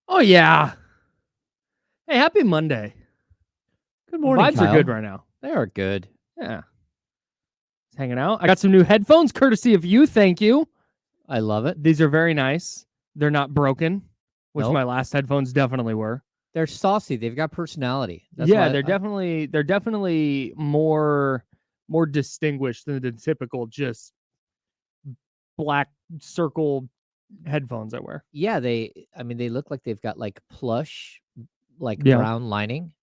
Oh, yeah. Hey, happy Monday. Good morning, Vibes are good Kyle. right now. They are good. Yeah. Just hanging out. I got some new headphones courtesy of you. Thank you. I love it. These are very nice. They're not broken, which Nope. my last headphones definitely were. They're saucy. They've got personality. That's Yeah, why they're definitely more distinguished than the typical just black circle headphones I wear. they look like they've got like plush, like Yeah. brown lining.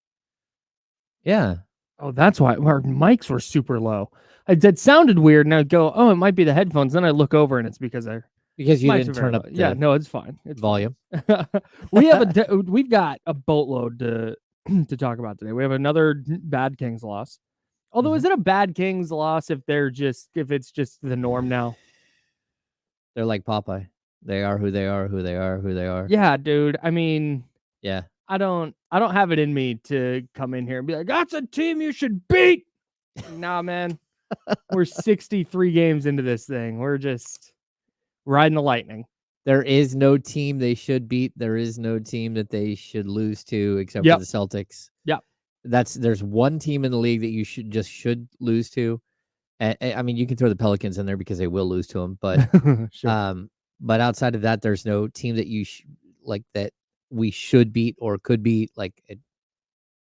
Yeah. Oh, that's why our mics were super low. It sounded weird, and I'd go, "Oh, it might be the headphones." Then I look over, and it's because they're Because you mics are didn't very turn up low. Yeah, the no, it's fine. It's volume. fine. We've got a boatload to to talk about today. We have another bad Kings loss. Although, is it a bad Kings loss if it's just the norm now? They're like Popeye. They are who they are, who they are, who they are. Yeah, dude. I mean, Yeah. I don't have it in me to come in here and be like, "That's a team you should beat." Nah, man. We're 63 games into this thing. We're just riding the lightning. There is no team they should beat. There is no team that they should lose to except for Yep. the Celtics. Yep. There's one team in the league that you should lose to. I mean, you can throw the Pelicans in there because they will lose to them, but Sure. but outside of that, there's no team that that we should beat or could beat.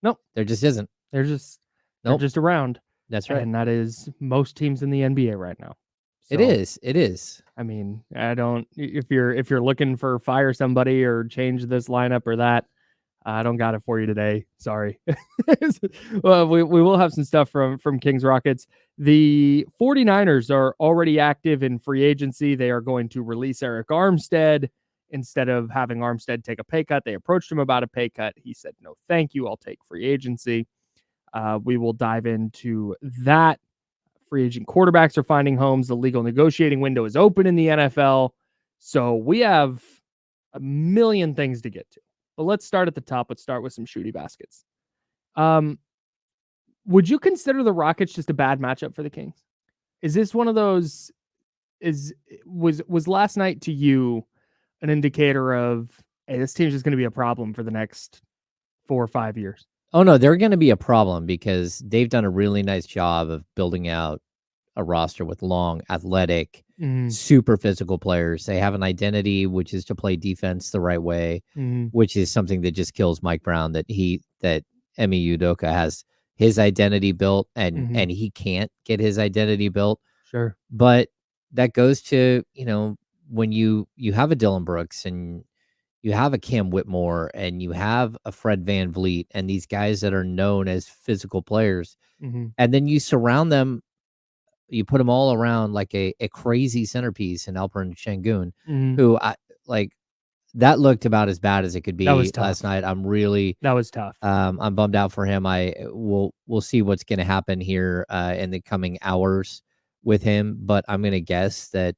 Nope. There just isn't. They're just Nope. around. That's right. And that is most teams in the NBA right now. It So, is. It is. I mean, I don't if you're looking for fire somebody or change this lineup or that, I don't got it for you today. Sorry. Well, we will have some stuff from Kings Rockets. The 49ers are already active in free agency. They are going to release Eric Armstead instead of having Armstead take a pay cut. They approached him about a pay cut. He said, "No, thank you. I'll take free agency." We will dive into that. Free agent quarterbacks are finding homes. The legal negotiating window is open in the NFL. So we have a million things to get to. But let's start at the top. Let's start with some shooty baskets. Would you consider the Rockets just a bad matchup for the Kings? Is this one of those? Was last night to you an indicator of, hey, this team's just going to be a problem for the next 4 or 5 years? Oh no, they're going to be a problem because they've done a really nice job of building out a roster with long, athletic, super physical players. They have an identity, which is to play defense the right way, which is something that just kills Mike Brown. That Emi Udoka has his identity built, and he can't get his identity built. Sure, but that goes to when you have a Dylan Brooks and you have a Cam Whitmore and you have a Fred VanVleet and these guys that are known as physical players, and then you surround them. You put them all around like a crazy centerpiece in Alperen Şengün, who that looked about as bad as it could be last night. That was tough. I'm bummed out for him. We'll see what's going to happen here in the coming hours with him, but I'm going to guess that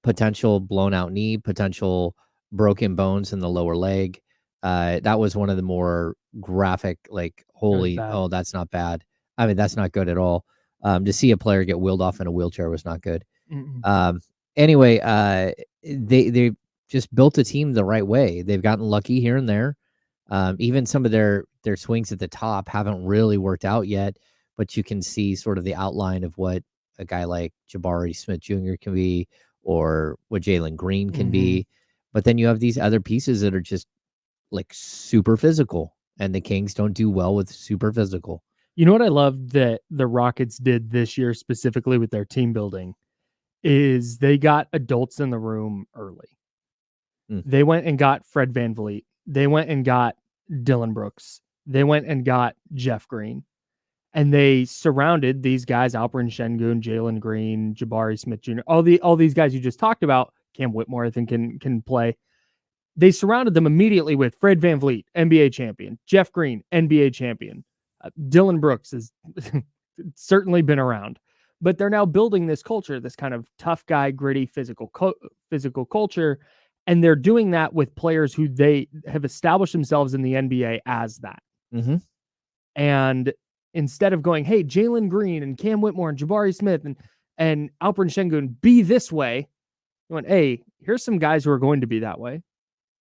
potential blown out knee, potential broken bones in the lower leg. That was one of the more graphic, like, holy, oh, that's not bad. I mean, that's not good at all. To see a player get wheeled off in a wheelchair was not good. Anyway, they just built a team the right way. They've gotten lucky here and there. Even some of their swings at the top haven't really worked out yet, but you can see sort of the outline of what a guy like Jabari Smith Jr. can be, or what Jalen Green can be. But then you have these other pieces that are just like super physical, and the Kings don't do well with super physical. You know what I love that the Rockets did this year specifically with their team building is they got adults in the room early. They went and got Fred VanVleet. They went and got Dylan Brooks. They went and got Jeff Green. And they surrounded these guys, Alperen Şengün, Jalen Green, Jabari Smith Jr., all these guys you just talked about. Cam Whitmore, I think, can play. They surrounded them immediately with Fred VanVleet, NBA champion, Jeff Green, NBA champion. Dylan Brooks has certainly been around, but they're now building this culture, this kind of tough guy, gritty, physical culture. And they're doing that with players who they have established themselves in the NBA as that. And instead of going, hey, Jalen Green and Cam Whitmore and Jabari Smith and Alperen Şengün, be this way, you went, hey, here's some guys who are going to be that way.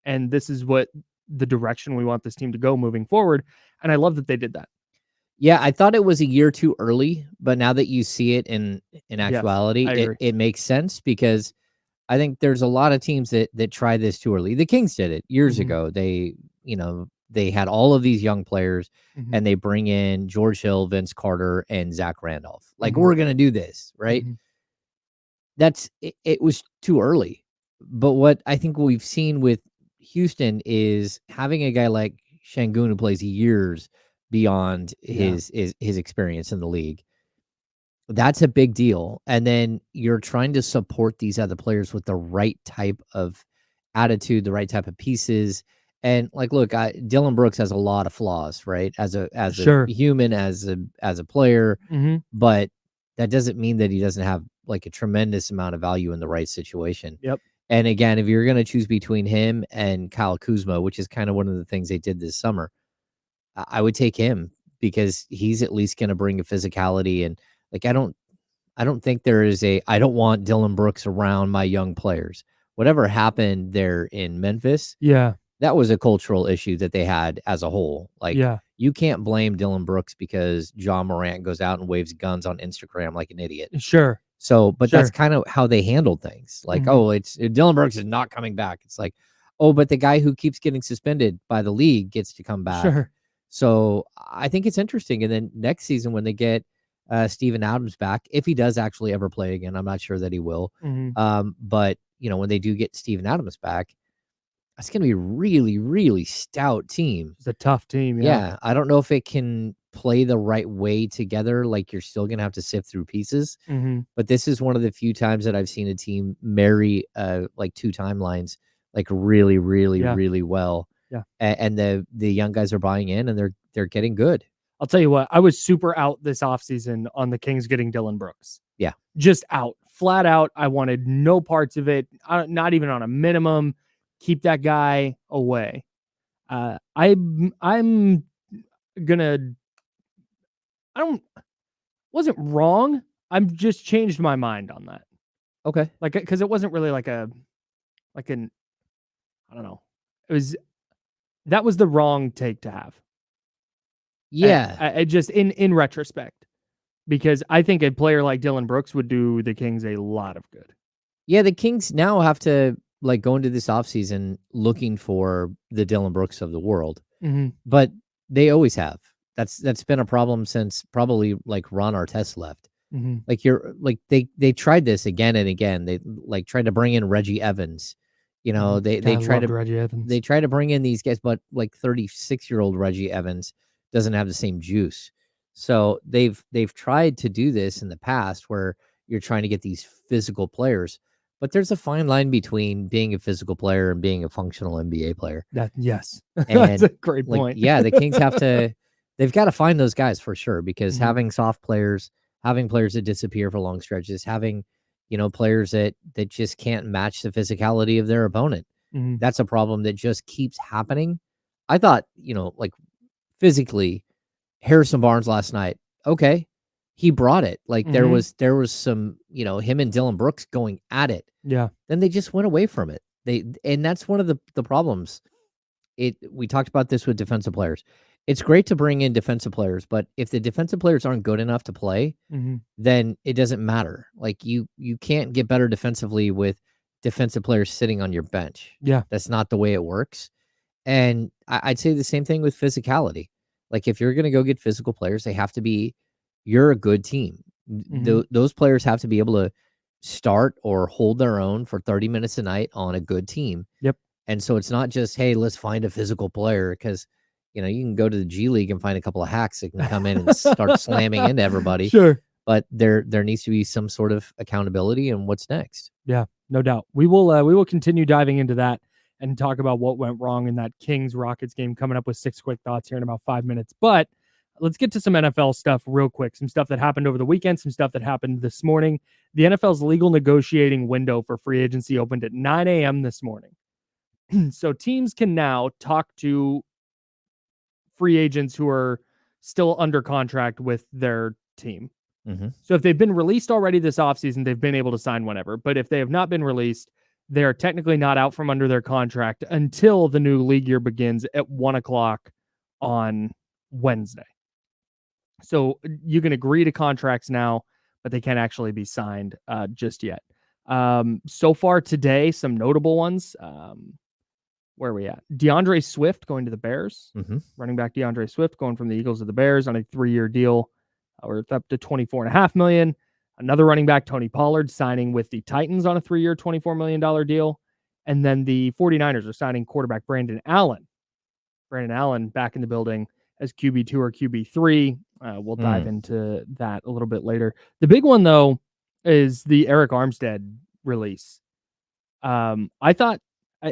and this is what the direction we want this team to go moving forward. And I love that they did that. Yeah, I thought it was a year too early, but now that you see it in actuality, it makes sense, because I think there's a lot of teams that try this too early. The Kings did it years ago. They, they had all of these young players, and they bring in George Hill, Vince Carter, and Zach Randolph. Like, we're going to do this, right? It was too early. But what I think we've seen with Houston is having a guy like Şengün, who plays years beyond his experience in the league. That's a big deal. And then you're trying to support these other players with the right type of attitude, the right type of pieces. And like, look, Dylan Brooks has a lot of flaws, right? As a human, as a player, but that doesn't mean that he doesn't have like a tremendous amount of value in the right situation. Yep. And again, if you're going to choose between him and Kyle Kuzma, which is kind of one of the things they did this summer, I would take him, because he's at least going to bring a physicality. And like, I don't think there is I don't want Dylan Brooks around my young players. Whatever happened there in Memphis, that was a cultural issue that they had as a whole. Like, you can't blame Dylan Brooks because John Morant goes out and waves guns on Instagram like an idiot. Sure. So, but that's kind of how they handled things. Like, oh, it's Dylan Brooks is not coming back. It's like, oh, but the guy who keeps getting suspended by the league gets to come back. Sure. So I think it's interesting. And then next season, when they get Steven Adams back, if he does actually ever play again, I'm not sure that he will. But when they do get Steven Adams back, that's going to be a really, really stout team. It's a tough team. Yeah. I don't know if it can play the right way together. Like, you're still going to have to sift through pieces. But this is one of the few times that I've seen a team marry like two timelines, like really, really, really well. Yeah. And the young guys are buying in, and they're getting good. I'll tell you what, I was super out this offseason on the Kings getting Dylan Brooks. Yeah. Just out. Flat out. I wanted no parts of it. Not even on a minimum. Keep that guy away. I'm gonna. Wasn't wrong. I'm just changed my mind on that. Okay. Like, because it wasn't really I don't know. That was the wrong take to have. Yeah. I just in retrospect, because I think a player like Dylan Brooks would do the Kings a lot of good. Yeah, the Kings now have to go into this offseason looking for the Dylan Brooks of the world. But they always have. That's been a problem since probably Ron Artest left. They tried this again and again. They tried to bring in Reggie Evans. They try to Reggie Evans. They try to bring in these guys, but 36-year-old Reggie Evans doesn't have the same juice. So they've tried to do this in the past, where you're trying to get these physical players, but there's a fine line between being a physical player and being a functional NBA player. That's a great point. The Kings they've got to find those guys for sure, because having soft players, having players that disappear for long stretches, having players that just can't match the physicality of their opponent. That's a problem that just keeps happening. I thought, physically, Harrison Barnes last night, okay, he brought it. There was some, him and Dylan Brooks going at it. Yeah. Then they just went away from it. And that's one of the problems. We talked about this with defensive players. It's great to bring in defensive players, but if the defensive players aren't good enough to play, then it doesn't matter. Like, you can't get better defensively with defensive players sitting on your bench. Yeah. That's not the way it works. And I'd say the same thing with physicality. Like, if you're going to go get physical players, they have to be, you're a good team. Those players have to be able to start or hold their own for 30 minutes a night on a good team. Yep. And so it's not just, hey, let's find a physical player, because you can go to the G League and find a couple of hacks that can come in and start slamming into everybody. Sure. But there needs to be some sort of accountability and what's next. Yeah, no doubt. We will continue diving into that and talk about what went wrong in that Kings Rockets game, coming up with 6 quick thoughts here in about 5 minutes. But let's get to some NFL stuff real quick. Some stuff that happened over the weekend, some stuff that happened this morning. The NFL's legal negotiating window for free agency opened at 9 a.m. this morning. So teams can now talk to free agents who are still under contract with their team. So if they've been released already this offseason, they've been able to sign whenever. But if they have not been released, they are technically not out from under their contract until the new league year begins at 1:00 on Wednesday. So you can agree to contracts now, but they can't actually be signed just yet. So far today, some notable ones. Where are we at? DeAndre Swift going to the Bears. Running back DeAndre Swift going from the Eagles to the Bears on a 3-year deal. We're up to $24.5 million. Another running back, Tony Pollard, signing with the Titans on a 3-year, $24 million deal. And then the 49ers are signing quarterback Brandon Allen. Brandon Allen back in the building as QB2 or QB3. We'll dive into that a little bit later. The big one, though, is the Eric Armstead release. I thought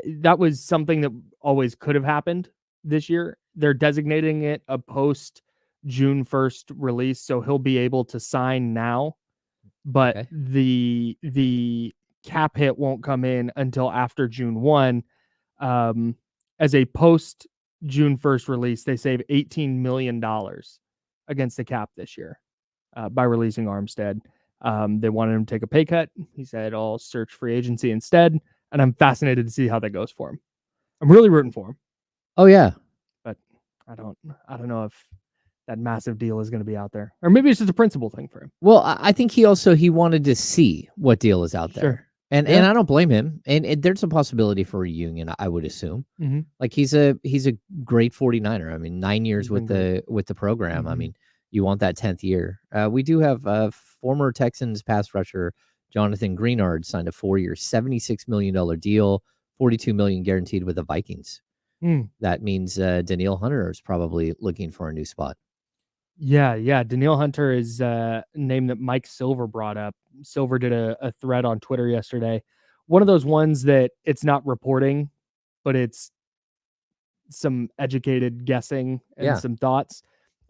that was something that always could have happened this year. They're designating it a post June 1st release, so he'll be able to sign now, but the cap hit won't come in until after June 1. As a post June 1st release, they save $18 million against the cap this year by releasing Armstead. They wanted him to take a pay cut. He said, I'll search free agency instead. And I'm fascinated to see how that goes for him. I'm really rooting for him. Oh, yeah. But I don't know if that massive deal is going to be out there. Or maybe it's just a principle thing for him. Well, I think he wanted to see what deal is out there. Sure. And I don't blame him. And there's a possibility for a reunion, I would assume. Like he's a great 49er. I mean, 9 years with the program. I mean, you want that 10th year. We do have former Texans pass rusher Jonathan Greenard signed a 4-year, $76 million deal, $42 million guaranteed with the Vikings. That means Danielle Hunter is probably looking for a new spot. Yeah. Danielle Hunter is a name that Mike Silver brought up. Silver did a thread on Twitter yesterday. One of those ones that it's not reporting, but it's some educated guessing and some thoughts.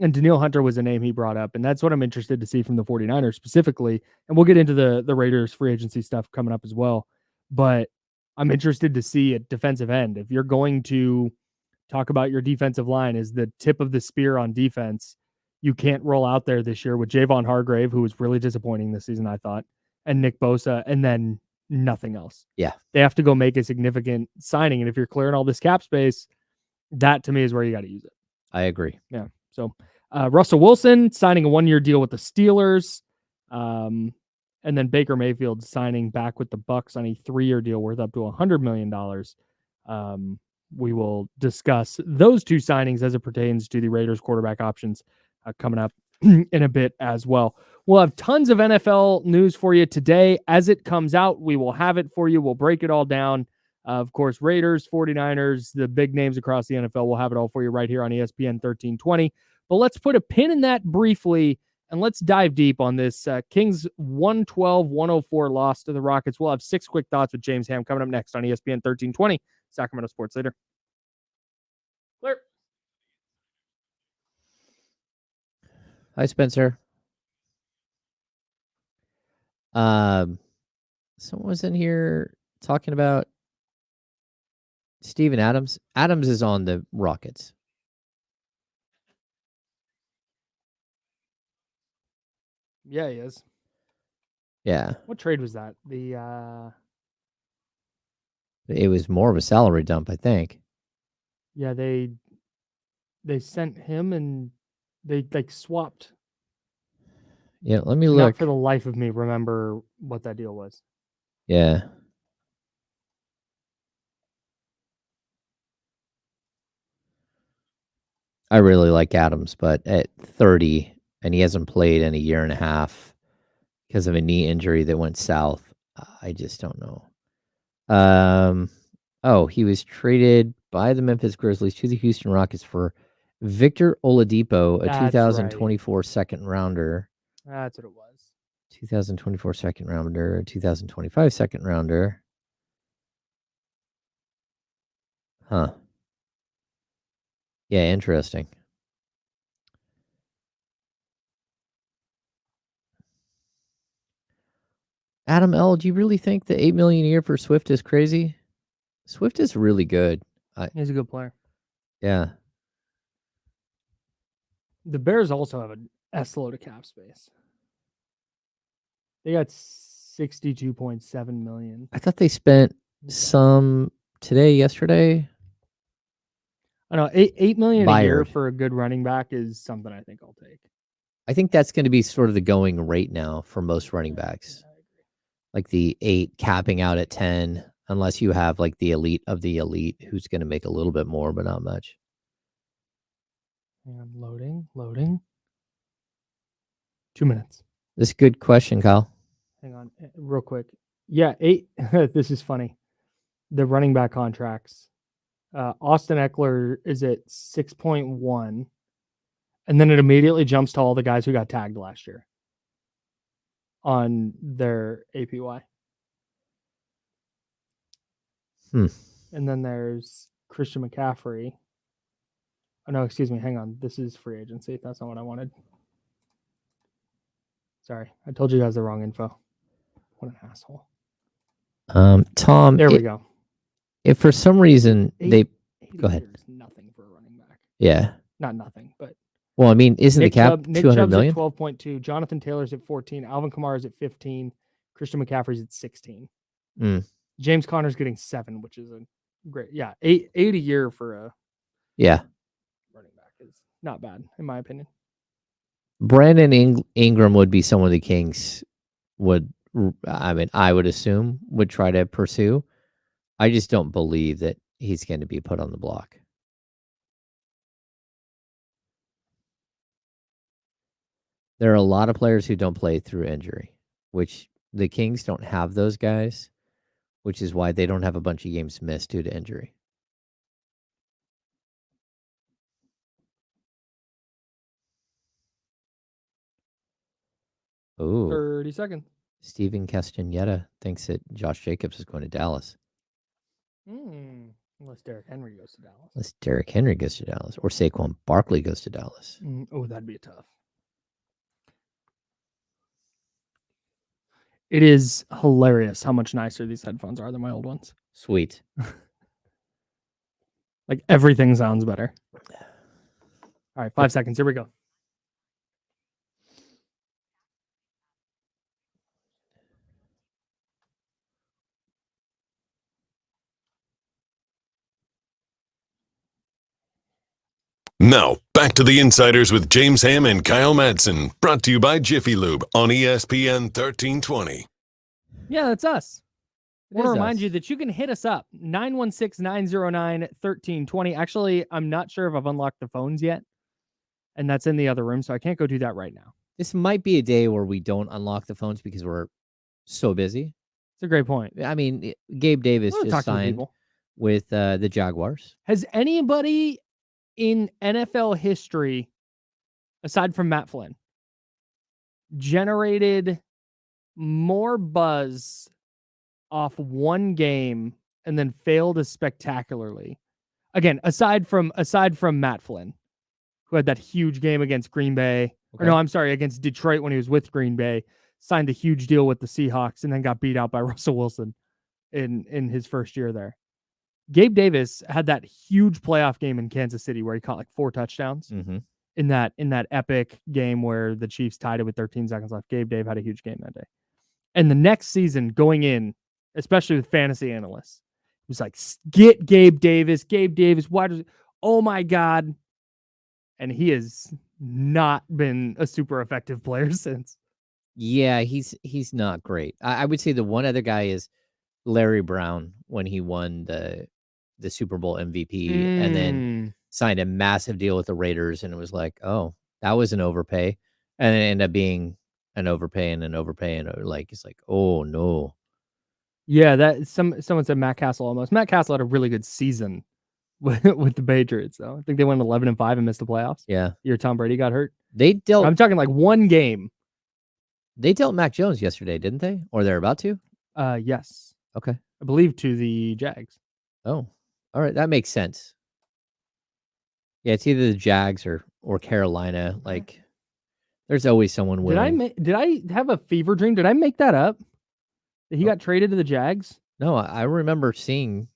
And Danielle Hunter was a name he brought up, and that's what I'm interested to see from the 49ers specifically. And we'll get into the Raiders free agency stuff coming up as well. But I'm interested to see at defensive end. If you're going to talk about your defensive line as the tip of the spear on defense, you can't roll out there this year with Javon Hargrave, who was really disappointing this season, I thought, and Nick Bosa, and then nothing else. Yeah. They have to go make a significant signing. And if you're clearing all this cap space, that to me is where you got to use it. I agree. Yeah. So Russell Wilson signing a 1-year deal with the Steelers. And then Baker Mayfield signing back with the Bucs on a 3-year deal worth up to $100 million. We will discuss those two signings as it pertains to the Raiders quarterback options coming up in a bit as well. We'll have tons of NFL news for you today. As it comes out, we will have it for you. We'll break it all down. Of course, Raiders, 49ers, the big names across the NFL. We'll have it all for you right here on ESPN 1320. But let's put a pin in that briefly, and let's dive deep on this Kings 112-104 loss to the Rockets. We'll have 6 quick thoughts with James Ham coming up next on ESPN 1320, Sacramento Sports Leader. Clear. Hi, Spencer. Someone was in here talking about Steven Adams. Adams is on the Rockets. Yeah, he is. Yeah. What trade was that? It was more of a salary dump, I think. Yeah, they sent him and they swapped. Yeah, let me look. Not for the life of me remember what that deal was. Yeah. I really like Adams, but at 30, and he hasn't played in a year and a half because of a knee injury that went south, I just don't know. He was traded by the Memphis Grizzlies to the Houston Rockets for Victor Oladipo, a 2024 second rounder. That's what it was. 2024 second rounder, 2025 second rounder. Huh. Yeah, interesting. Adam L., do you really think the $8 million a year for Swift is crazy? Swift is really good. He's a good player. Yeah. The Bears also have an S-load of cap space. They got $62.7 million. I thought they spent some today, yesterday. I know 8 million a year for a good running back is something I think I'll take. I think that's going to be sort of the going rate now for most running backs. Like the 8 capping out at 10, unless you have like the elite of the elite who's going to make a little bit more, but not much. And loading. 2 minutes. This is a good question, Kyle. Hang on, real quick. Yeah, 8. This is funny. The running back contracts. Austin Eckler is at 6.1, and then it immediately jumps to all the guys who got tagged last year on their APY. And then there's Christian McCaffrey. Oh, no, excuse me. Hang on. This is free agency. That's not what I wanted. Sorry. I told you guys the wrong info. What an asshole. Tom. There we go. If for some reason they... Go ahead. Nothing for a running back. Yeah. Not nothing, but... Well, I mean, isn't the cap Nick 200 Chubb's million? At 12.2. Jonathan Taylor's at 14. Alvin Kamara's at 15. Christian McCaffrey's at 16. James Conner's getting 7, which is a great... Yeah, 8 a year for a... Yeah. Running back is not bad, in my opinion. Brandon Ingram would be someone the Kings would... I mean, I would assume would try to pursue. I just don't believe that he's going to be put on the block. There are a lot of players who don't play through injury, which the Kings don't have those guys, which is why they don't have a bunch of games missed due to injury. Oh, 30 seconds. Steven Castaneda thinks that Josh Jacobs is going to Dallas. Unless Derrick Henry goes to Dallas. Unless Derrick Henry goes to Dallas. Or Saquon Barkley goes to Dallas. Oh, that'd be tough. It is hilarious how much nicer these headphones are than my old ones. Sweet. Like everything sounds better. All right, 5 seconds. Here we go. Now, back to the Insiders with James Ham and Kyle Madsen, brought to you by Jiffy Lube on ESPN 1320. Yeah, that's us. I want to remind you that you can hit us up, 916-909-1320. Actually, I'm not sure if I've unlocked the phones yet, and that's in the other room, so I can't go do that right now. This might be a day where we don't unlock the phones because we're so busy. It's a great point. I mean, Gabe Davis just signed with the Jaguars. Has anybody in NFL history, aside from Matt Flynn, generated more buzz off one game and then failed as spectacularly? Again, aside from Matt Flynn, who had that huge game against Green Bay. Okay. Or no, I'm sorry, against Detroit when he was with Green Bay, signed a huge deal with the Seahawks and then got beat out by Russell Wilson in his first year there. Gabe Davis had that huge playoff game in Kansas City where he caught like 4 touchdowns in that epic game where the Chiefs tied it with 13 seconds left. Gabe Dave had a huge game that day. And the next season going in, especially with fantasy analysts, it was like, get Gabe Davis. Gabe Davis, why does oh my God. And he has not been a super effective player since. Yeah, he's not great. I would say the one other guy is Larry Brown when he won the Super Bowl MVP and then signed a massive deal with the Raiders. And it was like, oh, that was an overpay. And it ended up being an overpay and an overpay. And it's like, oh, no. Yeah, that someone said Matt Castle almost. Matt Castle had a really good season with the Patriots. So I think they went 11-5 and missed the playoffs. Yeah. Year Tom Brady got hurt. I'm talking like one game. They dealt Mac Jones yesterday, didn't they? Or they're about to? Yes. Okay. I believe to the Jags. Oh, all right. That makes sense. Yeah, it's either the Jags or Carolina. Like, there's always someone winning. Did I have a fever dream? Did I make that up? That he got traded to the Jags? No, I remember seeing,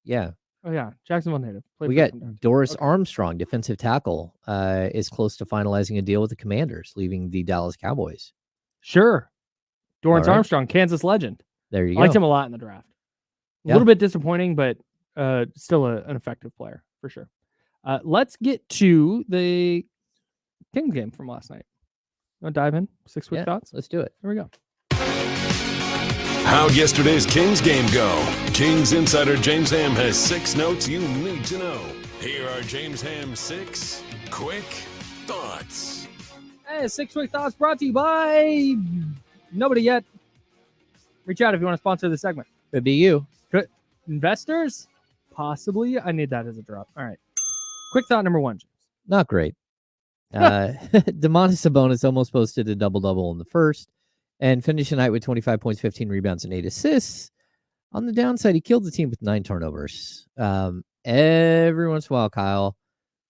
yeah. Oh, yeah. Jacksonville native. We got Doris Armstrong, defensive tackle, is close to finalizing a deal with the Commanders, leaving the Dallas Cowboys. Sure. Dorrance Armstrong, Kansas legend. There you go. I liked him a lot in the draft. A little bit disappointing, but still an effective player for sure. Let's get to the Kings game from last night. Want to dive in? 6 quick thoughts? Let's do it. Here we go. How'd yesterday's Kings game go? Kings insider James Ham has 6 notes you need to know. Here are James Ham's 6 quick thoughts. Hey, 6 quick thoughts brought to you by nobody yet. Reach out if you want to sponsor the segment. Could be you. Investors? Possibly. I need that as a drop. All right. Quick thought number 1, James. Not great. Domantas Sabonis almost posted a double-double in the first and finished the night with 25 points, 15 rebounds, and 8 assists. On the downside, he killed the team with 9 turnovers. Every once in a while, Kyle,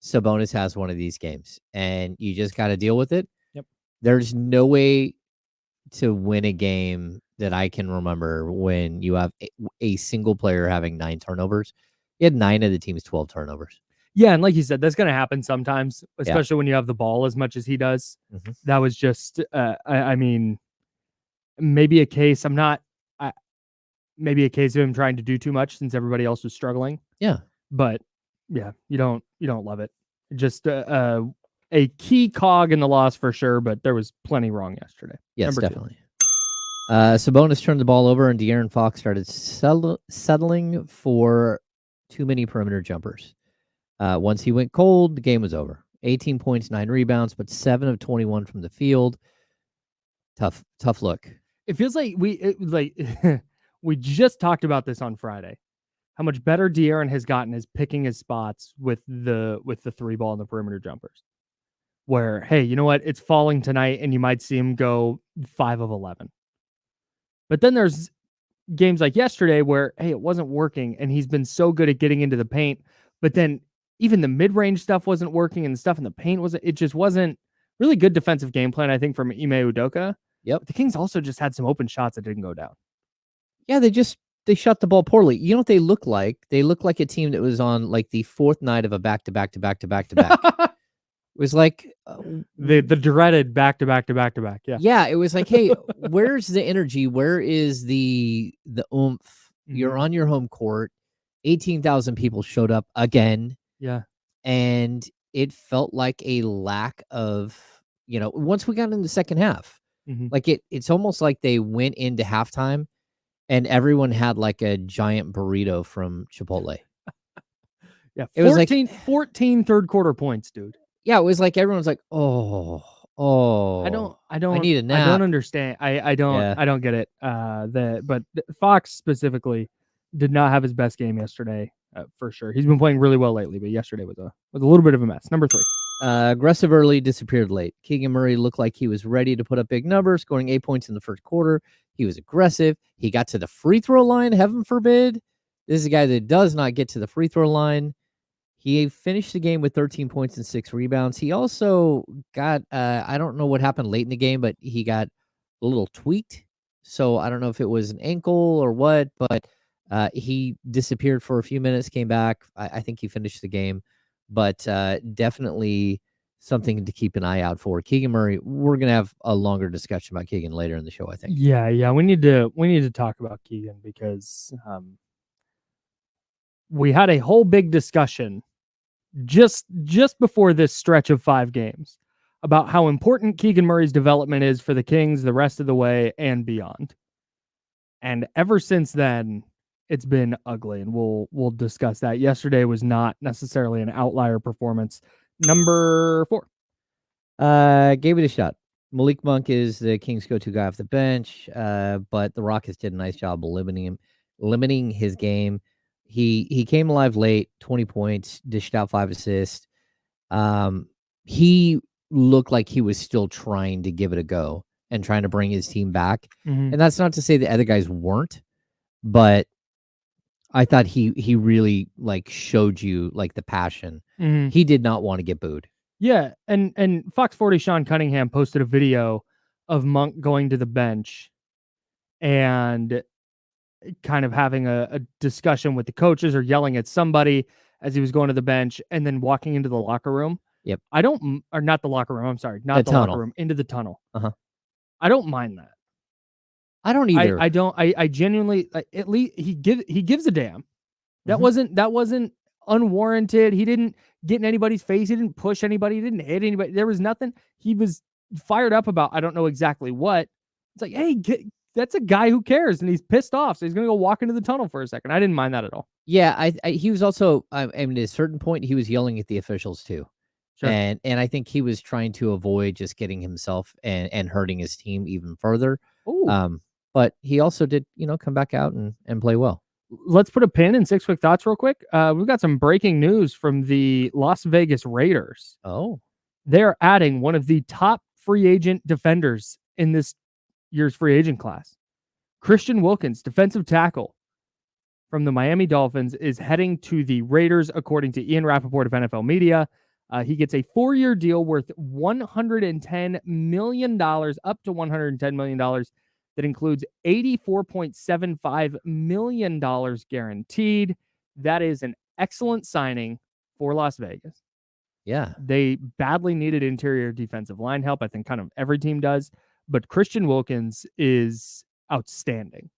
Sabonis has one of these games, and you just got to deal with it. Yep. There's no way to win a game that I can remember when you have a single player having 9 turnovers. He had 9 of the team's 12 turnovers. Yeah, and like you said, that's going to happen sometimes, especially when you have the ball as much as he does. Mm-hmm. That was just, I mean, maybe a case. Maybe a case of him trying to do too much since everybody else was struggling. Yeah, but yeah, you don't love it. Just a key cog in the loss for sure, but there was plenty wrong yesterday. Yes, definitely. Sabonis turned the ball over, and De'Aaron Fox started settling for too many perimeter jumpers. Once he went cold, the game was over. 18 points, 9 rebounds, but 7 of 21 from the field. Tough look. It feels like we just talked about this on Friday. How much better De'Aaron has gotten is picking his spots with the 3-ball and the perimeter jumpers. Where, hey, you know what? It's falling tonight, and you might see him go 5 of 11. But then there's games like yesterday where, hey, it wasn't working, and he's been so good at getting into the paint, but then even the mid-range stuff wasn't working, and the stuff in the paint wasn't really good defensive game plan, I think, from Ime Udoka. Yep. But the Kings also just had some open shots that didn't go down. Yeah, they shot the ball poorly. You know what they look like? They look like a team that was on like the 4th night of a back-to-back. It was like the dreaded back-to-back. Yeah. Yeah, it was like, hey, where's the energy? Where is the oomph? Mm-hmm. You're on your home court. 18,000 people showed up again. Yeah. And it felt like a lack of, once we got into the second half, like it's almost like they went into halftime and everyone had like a giant burrito from Chipotle. Yeah. It was like 14 third quarter points, dude. Yeah. It was like, everyone's like, oh, I need a nap. I don't understand. I don't get it. But Fox specifically did not have his best game yesterday. For sure. He's been playing really well lately, but yesterday was a little bit of a mess. Number 3. Aggressive early, disappeared late. Keegan Murray looked like he was ready to put up big numbers, scoring 8 points in the first quarter. He was aggressive. He got to the free throw line, heaven forbid. This is a guy that does not get to the free throw line. He finished the game with 13 points and 6 rebounds. He also got, I don't know what happened late in the game, but he got a little tweaked. So I don't know if it was an ankle or what, but he disappeared for a few minutes, came back. I think he finished the game, but definitely something to keep an eye out for. Keegan Murray, we're going to have a longer discussion about Keegan later in the show, I think. Yeah. We need to talk about Keegan because we had a whole big discussion just before this stretch of 5 games about how important Keegan Murray's development is for the Kings the rest of the way and beyond. And ever since then, it's been ugly, and we'll discuss that. Yesterday was not necessarily an outlier performance. Number 4. Gave it a shot. Malik Monk is the Kings' go-to guy off the bench, but the Rockets did a nice job of limiting his game. He came alive late, 20 points, dished out 5 assists. He looked like he was still trying to give it a go and trying to bring his team back. Mm-hmm. And that's not to say the other guys weren't, but I thought he really like showed you like the passion. Mm-hmm. He did not want to get booed. Yeah, and Fox 40 Sean Cunningham posted a video of Monk going to the bench and kind of having a discussion with the coaches or yelling at somebody as he was going to the bench and then walking into the locker room. Yep. Not the locker room. I'm sorry. Not the locker room. Into the tunnel. Uh-huh. I don't mind that. I don't either. I don't. I genuinely, at least he gives a damn. That wasn't unwarranted. He didn't get in anybody's face. He didn't push anybody. He didn't hit anybody. There was nothing. He was fired up about, I don't know exactly what. It's like, hey, that's a guy who cares, and he's pissed off, so he's gonna go walk into the tunnel for a second. I didn't mind that at all. Yeah, he was also. I mean, at a certain point, he was yelling at the officials too, sure. and I think he was trying to avoid just getting himself and hurting his team even further. Ooh. But he also did, come back out and play well. Let's put a pin in 6 quick thoughts real quick. We've got some breaking news from the Las Vegas Raiders. Oh, they're adding one of the top free agent defenders in this year's free agent class. Christian Wilkins, defensive tackle from the Miami Dolphins, is heading to the Raiders, according to Ian Rappaport of NFL Media. He gets a 4-year deal worth $110 million, up to $110 million. That includes $84.75 million guaranteed. That is an excellent signing for Las Vegas. Yeah. They badly needed interior defensive line help. I think kind of every team does. But Christian Wilkins is outstanding.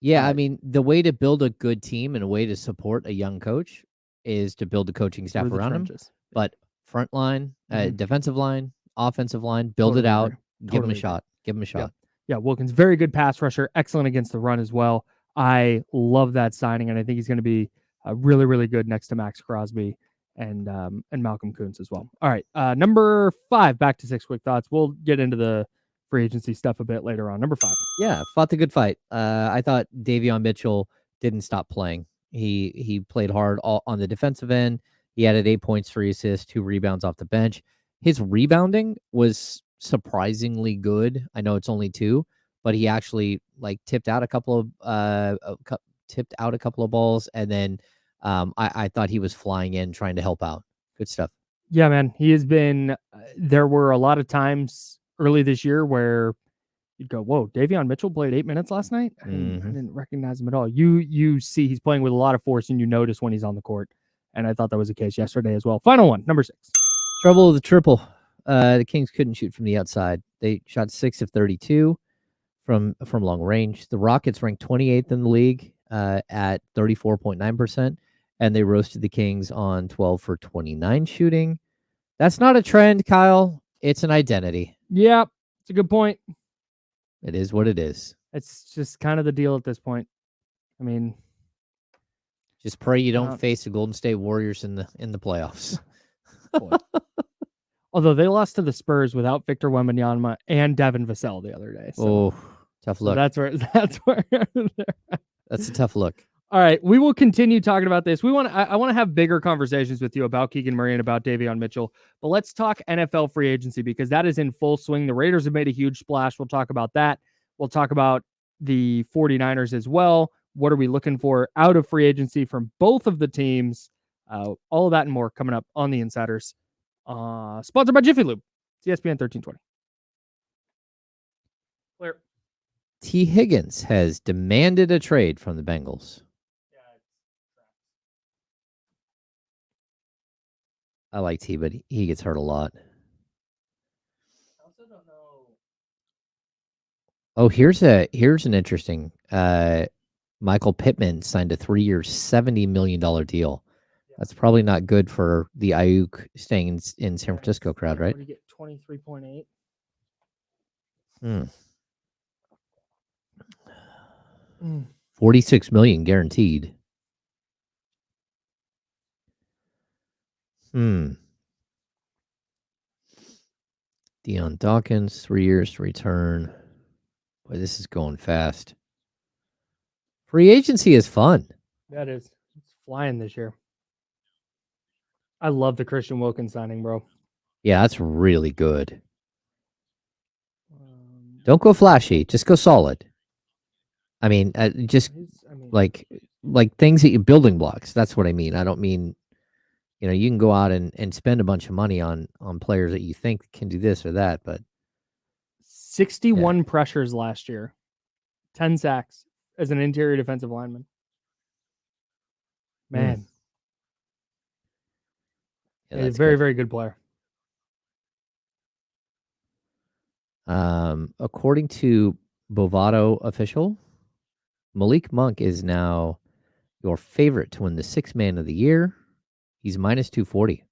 Yeah, I mean, the way to build a good team and a way to support a young coach is to build a coaching staff around him. But front line, defensive line, offensive line, build it out, give him a shot. Give him a shot. Yeah, Wilkins, very good pass rusher, excellent against the run as well. I love that signing, and I think he's going to be really, really good next to Max Crosby and Malcolm Kuntz as well. All right, number 5, back to 6 quick thoughts. We'll get into the free agency stuff a bit later on. Number 5. Yeah, fought the good fight. I thought Davion Mitchell didn't stop playing. He played hard on the defensive end. He added 8 points, 3 assists, 2 rebounds off the bench. His rebounding was surprisingly good. I know it's only 2, but he actually tipped out a couple of balls, and then I thought he was flying in trying to help out. Good stuff. Yeah, man, he has been. There were a lot of times early this year where you'd go, "Whoa, Davion Mitchell played 8 minutes last night." I didn't recognize him at all. You see, he's playing with a lot of force, and you notice when he's on the court. And I thought that was the case yesterday as well. Final one, number 6. Trouble with the triple. The Kings couldn't shoot from the outside. They shot 6 of 32 from long range. The Rockets ranked 28th in the league at 34.9%, and they roasted the Kings on 12 for 29 shooting. That's not a trend, Kyle. It's an identity. Yeah, it's a good point. It is what it is. It's just kind of the deal at this point. I mean, just pray you don't face the Golden State Warriors in the playoffs. Although they lost to the Spurs without Victor Wembanyama and Devin Vassell the other day. So, tough look. So that's where that's a tough look. All right, we will continue talking about this. I want to have bigger conversations with you about Keegan Murray and about Davion Mitchell. But let's talk NFL free agency because that is in full swing. The Raiders have made a huge splash. We'll talk about that. We'll talk about the 49ers as well. What are we looking for out of free agency from both of the teams? All of that and more coming up on the Insiders. Sponsored by Jiffy Lube. It's ESPN 1320. Clear. T. Higgins has demanded a trade from the Bengals. I like T, but he gets hurt a lot. I also don't know. Oh, here's an interesting. Michael Pittman signed a 3-year, $70 million deal. That's probably not good for the Ayuk staying in San Francisco crowd, right? What do you get? 23.8. $46 million guaranteed. Deion Dawkins, 3 years to return. Boy, this is going fast. Free agency is fun. That is. It's flying this year. I love the Christian Wilkins signing, bro. Yeah, that's really good. Don't go flashy. Just go solid. I mean, like things that you're building blocks. That's what I mean. I don't mean, you can go out and spend a bunch of money on players that you think can do this or that, but 61 pressures last year, 10 sacks as an interior defensive lineman. Man. Yeah, he's a very, very good player. According to Bovado official. Malik Monk is now your favorite to win the Sixth Man of the Year. He's minus 240.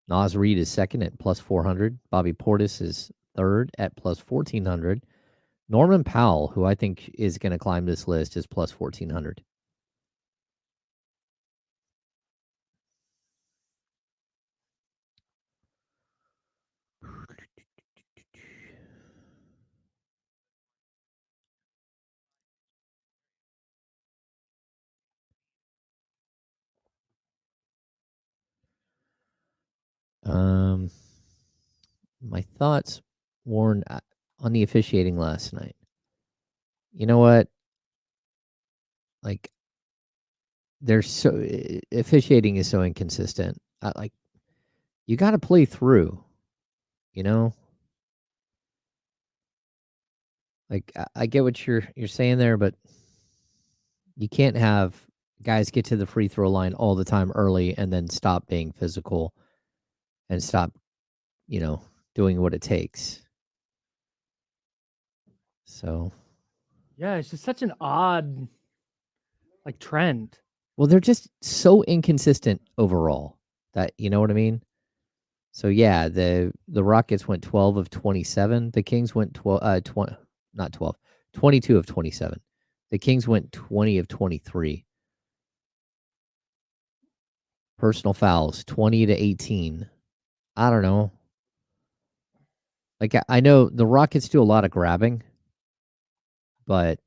Nas Reed is second at plus 400. Bobby Portis is third at plus 1400. Norman Powell, who I think is going to climb this list, is plus 1400. My thoughts, Warren, on the officiating last night. You know what? Like, officiating is so inconsistent. You got to play through, you know? Like, I get what you're saying there, but you can't have guys get to the free throw line all the time early and then stop being physical and stop, doing what it takes. So, yeah, it's just such an odd trend. Well, they're just so inconsistent overall that, you know what I mean? So yeah, the Rockets went 12 of 27. The Kings went 22 of 27. The Kings went 20 of 23. Personal fouls, 20 to 18. I don't know. Like, I know the Rockets do a lot of grabbing, but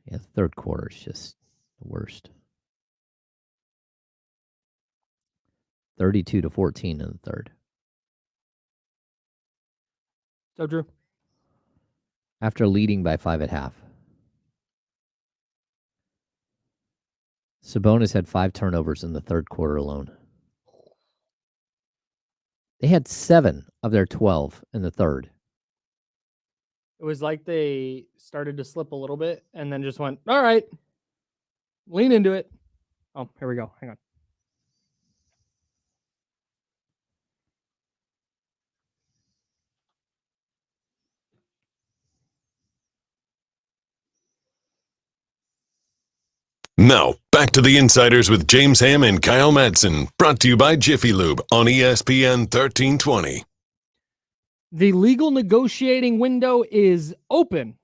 yeah, the third quarter is just the worst. 32 to 14 in the third. So Drew. After leading by 5 at half. Sabonis had 5 turnovers in the third quarter alone. They had 7 of their 12 in the third. It was like they started to slip a little bit and then just went, all right, lean into it. Oh, here we go. Hang on. Now, back to the Insiders with James Ham and Kyle Madsen, brought to you by Jiffy Lube on ESPN 1320. The legal negotiating window is open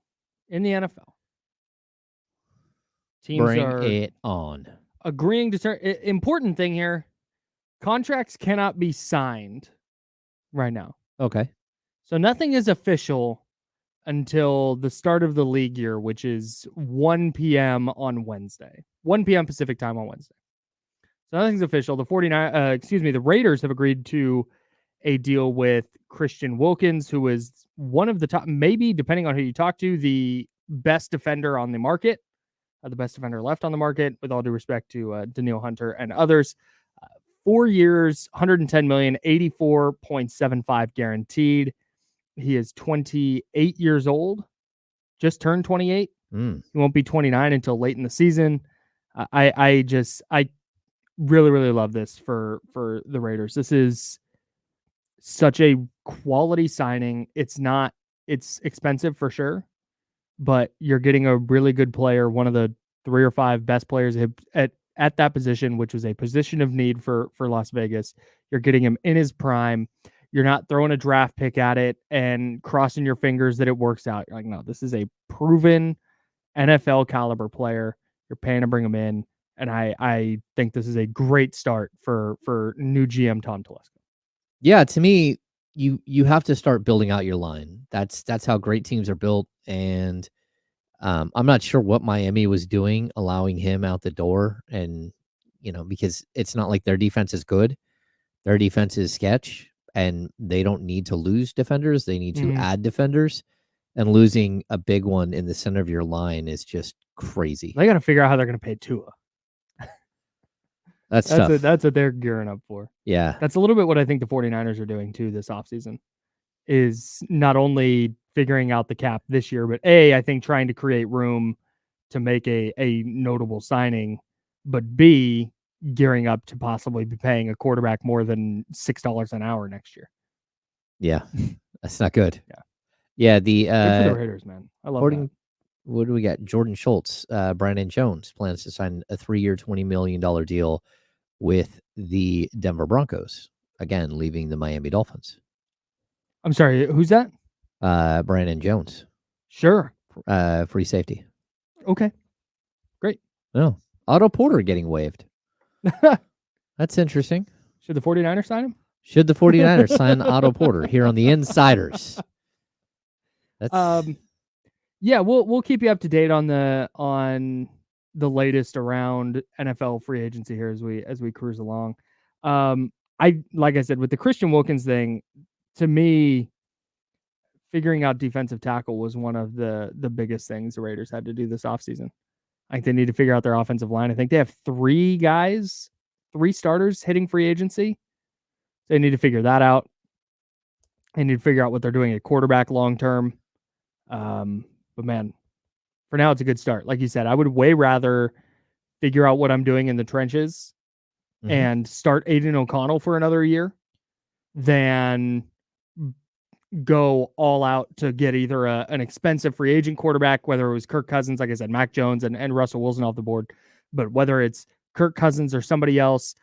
in the NFL. Teams Bring it on. Agreeing to important thing here, contracts cannot be signed right now. Okay. So nothing is official until the start of the league year, which is 1 p.m. on Wednesday. 1 p.m. Pacific time on Wednesday. So nothing's official. The Raiders have agreed to a deal with Christian Wilkins, who is one of the top, maybe depending on who you talk to, the best defender on the market, the best defender left on the market, with all due respect to Daniil Hunter and others. 4 years, $110 million, 84.75 guaranteed. He is 28 years old, just turned 28. He won't be 29 until late in the season. I really, really love this for the Raiders. This is such a quality signing. It's expensive for sure, but you're getting a really good player, one of the 3 or 5 best players at that position, which was a position of need for Las Vegas. You're getting him in his prime. You're not throwing a draft pick at it and crossing your fingers that it works out. You're like, no, this is a proven NFL caliber player. You're paying to bring him in. And I think this is a great start for new GM Tom Telesco. Yeah, to me, you have to start building out your line. That's how great teams are built. And I'm not sure what Miami was doing, allowing him out the door. And, because it's not like their defense is good. Their defense is sketch. And they don't need to lose defenders. They need to add defenders. And losing a big one in the center of your line is just crazy. They got to figure out how they're going to pay Tua. That's tough. That's what they're gearing up for. Yeah. That's a little bit what I think the 49ers are doing too this offseason is not only figuring out the cap this year, but I think trying to create room to make a notable signing, but B, gearing up to possibly be paying a quarterback more than $6 an hour next year. Yeah, that's not good. Yeah, the good for the Raiders, man. I love that. What do we got? Jordan Schultz, Brandon Jones plans to sign a 3-year, $20 million deal with the Denver Broncos. Again, leaving the Miami Dolphins. I'm sorry, who's that? Brandon Jones. Sure. Free safety. Okay. Great. No. Otto Porter getting waived. That's interesting. Should the 49ers sign him? Should the 49ers sign Otto Porter here on the Insiders? That's yeah, we'll keep you up to date on the latest around NFL free agency here as we cruise along. Like I said, with the Christian Wilkins thing, to me, figuring out defensive tackle was one of the biggest things the Raiders had to do this offseason. I think they need to figure out their offensive line. I think they have 3 starters hitting free agency. They need to figure that out. They need to figure out what they're doing at quarterback long term. But man, for now, it's a good start. Like you said, I would way rather figure out what I'm doing in the trenches and start Aiden O'Connell for another year than go all out to get either an expensive free agent quarterback, whether it was Kirk Cousins, like I said, Mac Jones and Russell Wilson off the board, but whether it's Kirk Cousins or somebody else,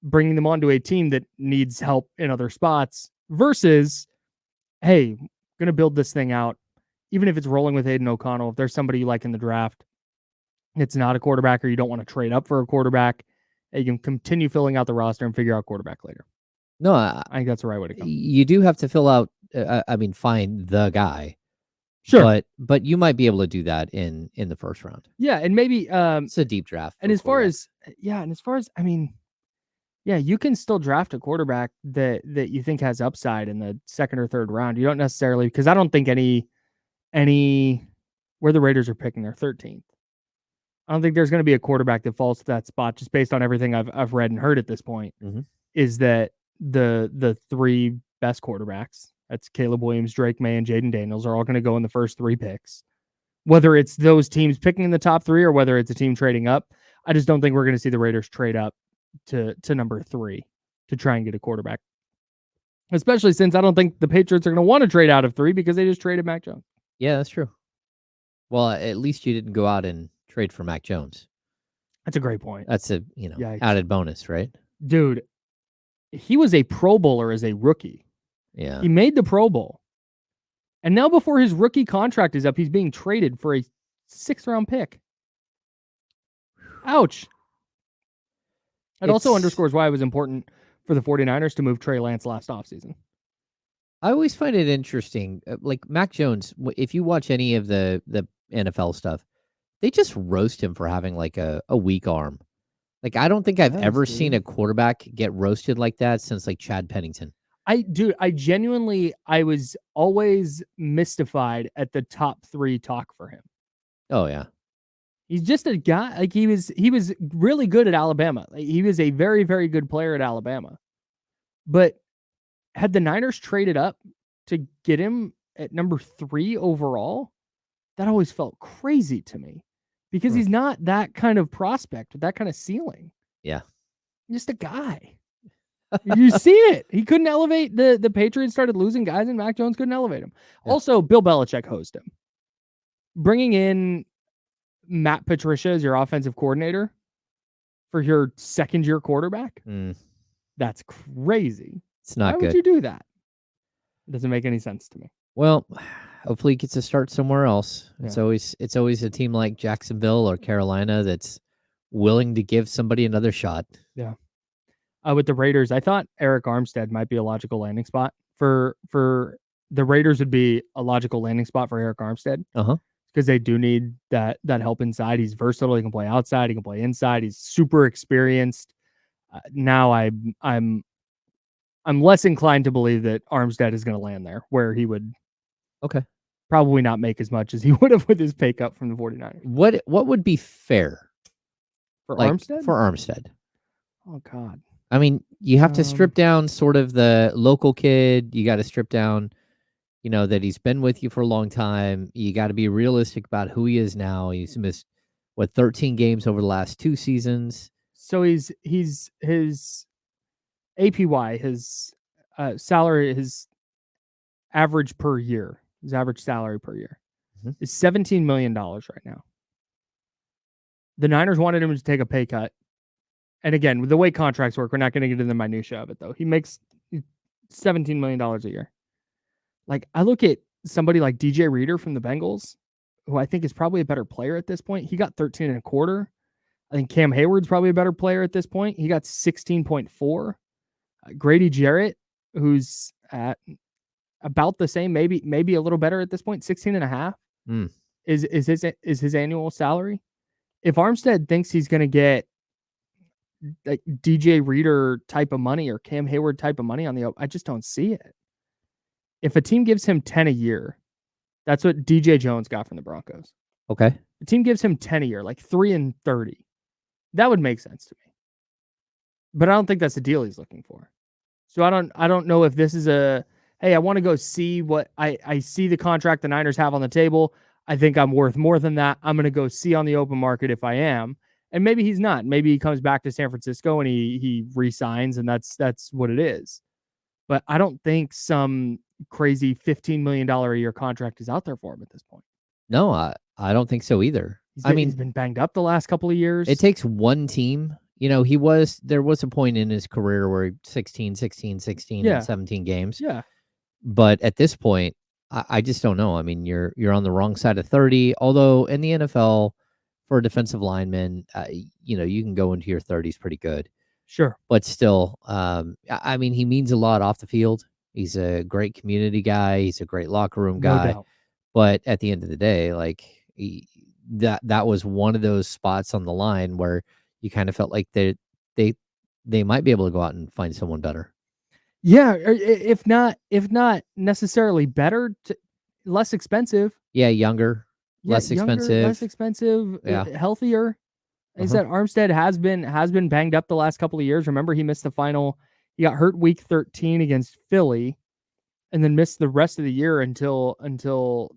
bringing them onto a team that needs help in other spots versus, hey, I'm going to build this thing out. Even if it's rolling with Aiden O'Connell, if there's somebody you like in the draft, it's not a quarterback or you don't want to trade up for a quarterback, you can continue filling out the roster and figure out quarterback later. No, I think that's the right way to go. You do have to fill out, find the guy. Sure. But you might be able to do that in the first round. Yeah, and maybe it's a deep draft. And as far as you can still draft a quarterback that you think has upside in the second or third round. You don't necessarily, because I don't think any where the Raiders are picking, they're 13th. I don't think there's going to be a quarterback that falls to that spot just based on everything I've read and heard at this point. Is that the 3 best quarterbacks, that's Caleb Williams, Drake May, and Jaden Daniels, are all going to go in the first 3 picks. Whether it's those teams picking in the top 3 or whether it's a team trading up, I just don't think we're going to see the Raiders trade up to number 3 to try and get a quarterback. Especially since I don't think the Patriots are going to want to trade out of 3 because they just traded Mac Jones. Yeah, that's true. Well, at least you didn't go out and trade for Mac Jones. That's a great point. That's a added bonus, right? Dude, he was a Pro Bowler as a rookie. Yeah. He made the Pro Bowl. And now before his rookie contract is up, he's being traded for a 6th round pick. Ouch. It also underscores why it was important for the 49ers to move Trey Lance last offseason. I always find it interesting. Like Mac Jones, if you watch any of the NFL stuff, they just roast him for having like a weak arm. Like, I don't think I've ever seen a quarterback get roasted like that since like Chad Pennington. I was always mystified at the top 3 talk for him. Oh yeah. He's just a guy, like he was really good at Alabama. Like, he was a very, very good player at Alabama. But had the Niners traded up to get him at number 3 overall, that always felt crazy to me because he's not that kind of prospect with that kind of ceiling. Yeah. Just a guy. You see it. He couldn't elevate the Patriots started losing guys and Mac Jones couldn't elevate him. Yeah. Also, Bill Belichick hosted him. Bringing in Matt Patricia as your offensive coordinator for your second-year quarterback? That's crazy. It's not good. Why would you do that? It doesn't make any sense to me. Well, hopefully he gets to start somewhere else. Yeah. It's always a team like Jacksonville or Carolina that's willing to give somebody another shot. Yeah. With the Raiders, I thought Eric Armstead might be a logical landing spot for the Raiders. Would be a logical landing spot for Eric Armstead. Because they do need that help inside. He's versatile. He can play outside. He can play inside. He's super experienced. Now I'm less inclined to believe that Armstead is going to land there, where he would probably not make as much as he would have with his pay cut from the 49ers. What would be fair for Armstead? For Armstead. Oh God. I mean, you have to strip down sort of the local kid. You got to strip down, that he's been with you for a long time. You got to be realistic about who he is now. He's missed 13 games over the last 2 seasons. So he's his APY, his salary, his average per year, his average salary per year is $17 million right now. The Niners wanted him to take a pay cut. And again, with the way contracts work, we're not going to get into the minutia of it, though. He makes $17 million a year. Like, I look at somebody like DJ Reader from the Bengals, who I think is probably a better player at this point. He got 13 and a quarter. I think Cam Hayward's probably a better player at this point. He got 16.4. Grady Jarrett, who's at about the same, maybe a little better at this point, 16 and a half is his annual salary. If Armstead thinks he's going to get like DJ Reader type of money or Cam Hayward type of money I just don't see it. If a team gives him 10 a year, that's what DJ Jones got from the Broncos. Okay. The team gives him 10 a year, like 3 and 30. That would make sense to me. But I don't think that's the deal he's looking for. So I don't know if this is hey, I want to go see what I see the contract the Niners have on the table. I think I'm worth more than that. I'm going to go see on the open market if I am. And maybe he's not. Maybe he comes back to San Francisco and he re-signs, and that's what it is. But I don't think some crazy $15 million a year contract is out there for him at this point. No, I don't think so either. He's been banged up the last couple of years. It takes one team. There was a point in his career where 16 and 17 games. Yeah. But at this point, I just don't know. I mean, you're on the wrong side of 30. Although in the NFL, for a defensive lineman, you can go into your 30s pretty good. Sure. But still, I mean, he means a lot off the field. He's a great community guy. He's a great locker room guy. No doubt. But at the end of the day, like that was one of those spots on the line where you kind of felt like they might be able to go out and find someone better. Yeah, if not necessarily better, less expensive. Yeah, younger, less expensive, healthier. He said Armstead has been banged up the last couple of years. Remember, he missed the final. He got hurt week 13 against Philly, and then missed the rest of the year until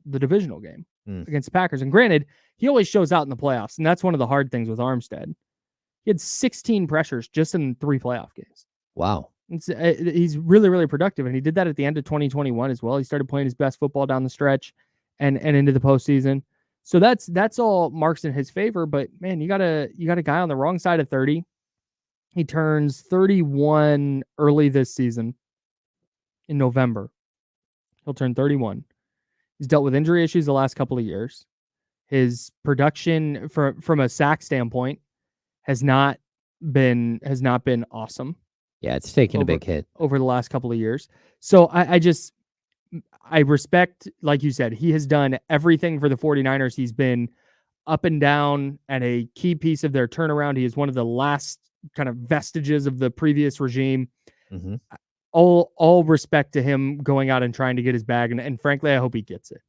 the divisional game against the Packers. And granted, he always shows out in the playoffs, and that's one of the hard things with Armstead. He had 16 pressures just in 3 playoff games. Wow. He's really, really productive, and he did that at the end of 2021 as well. He started playing his best football down the stretch and into the postseason. So that's all marks in his favor. But man, you got a guy on the wrong side of 30. He turns 31 early this season in November. He'll turn 31. He's dealt with injury issues the last couple of years. His production from a sack standpoint has not been awesome. Yeah, it's taken a big hit over the last couple of years. So I respect, like you said, he has done everything for the 49ers. He's been up and down and a key piece of their turnaround. He is one of the last kind of vestiges of the previous regime. Mm-hmm. All respect to him going out and trying to get his bag. And frankly, I hope he gets it.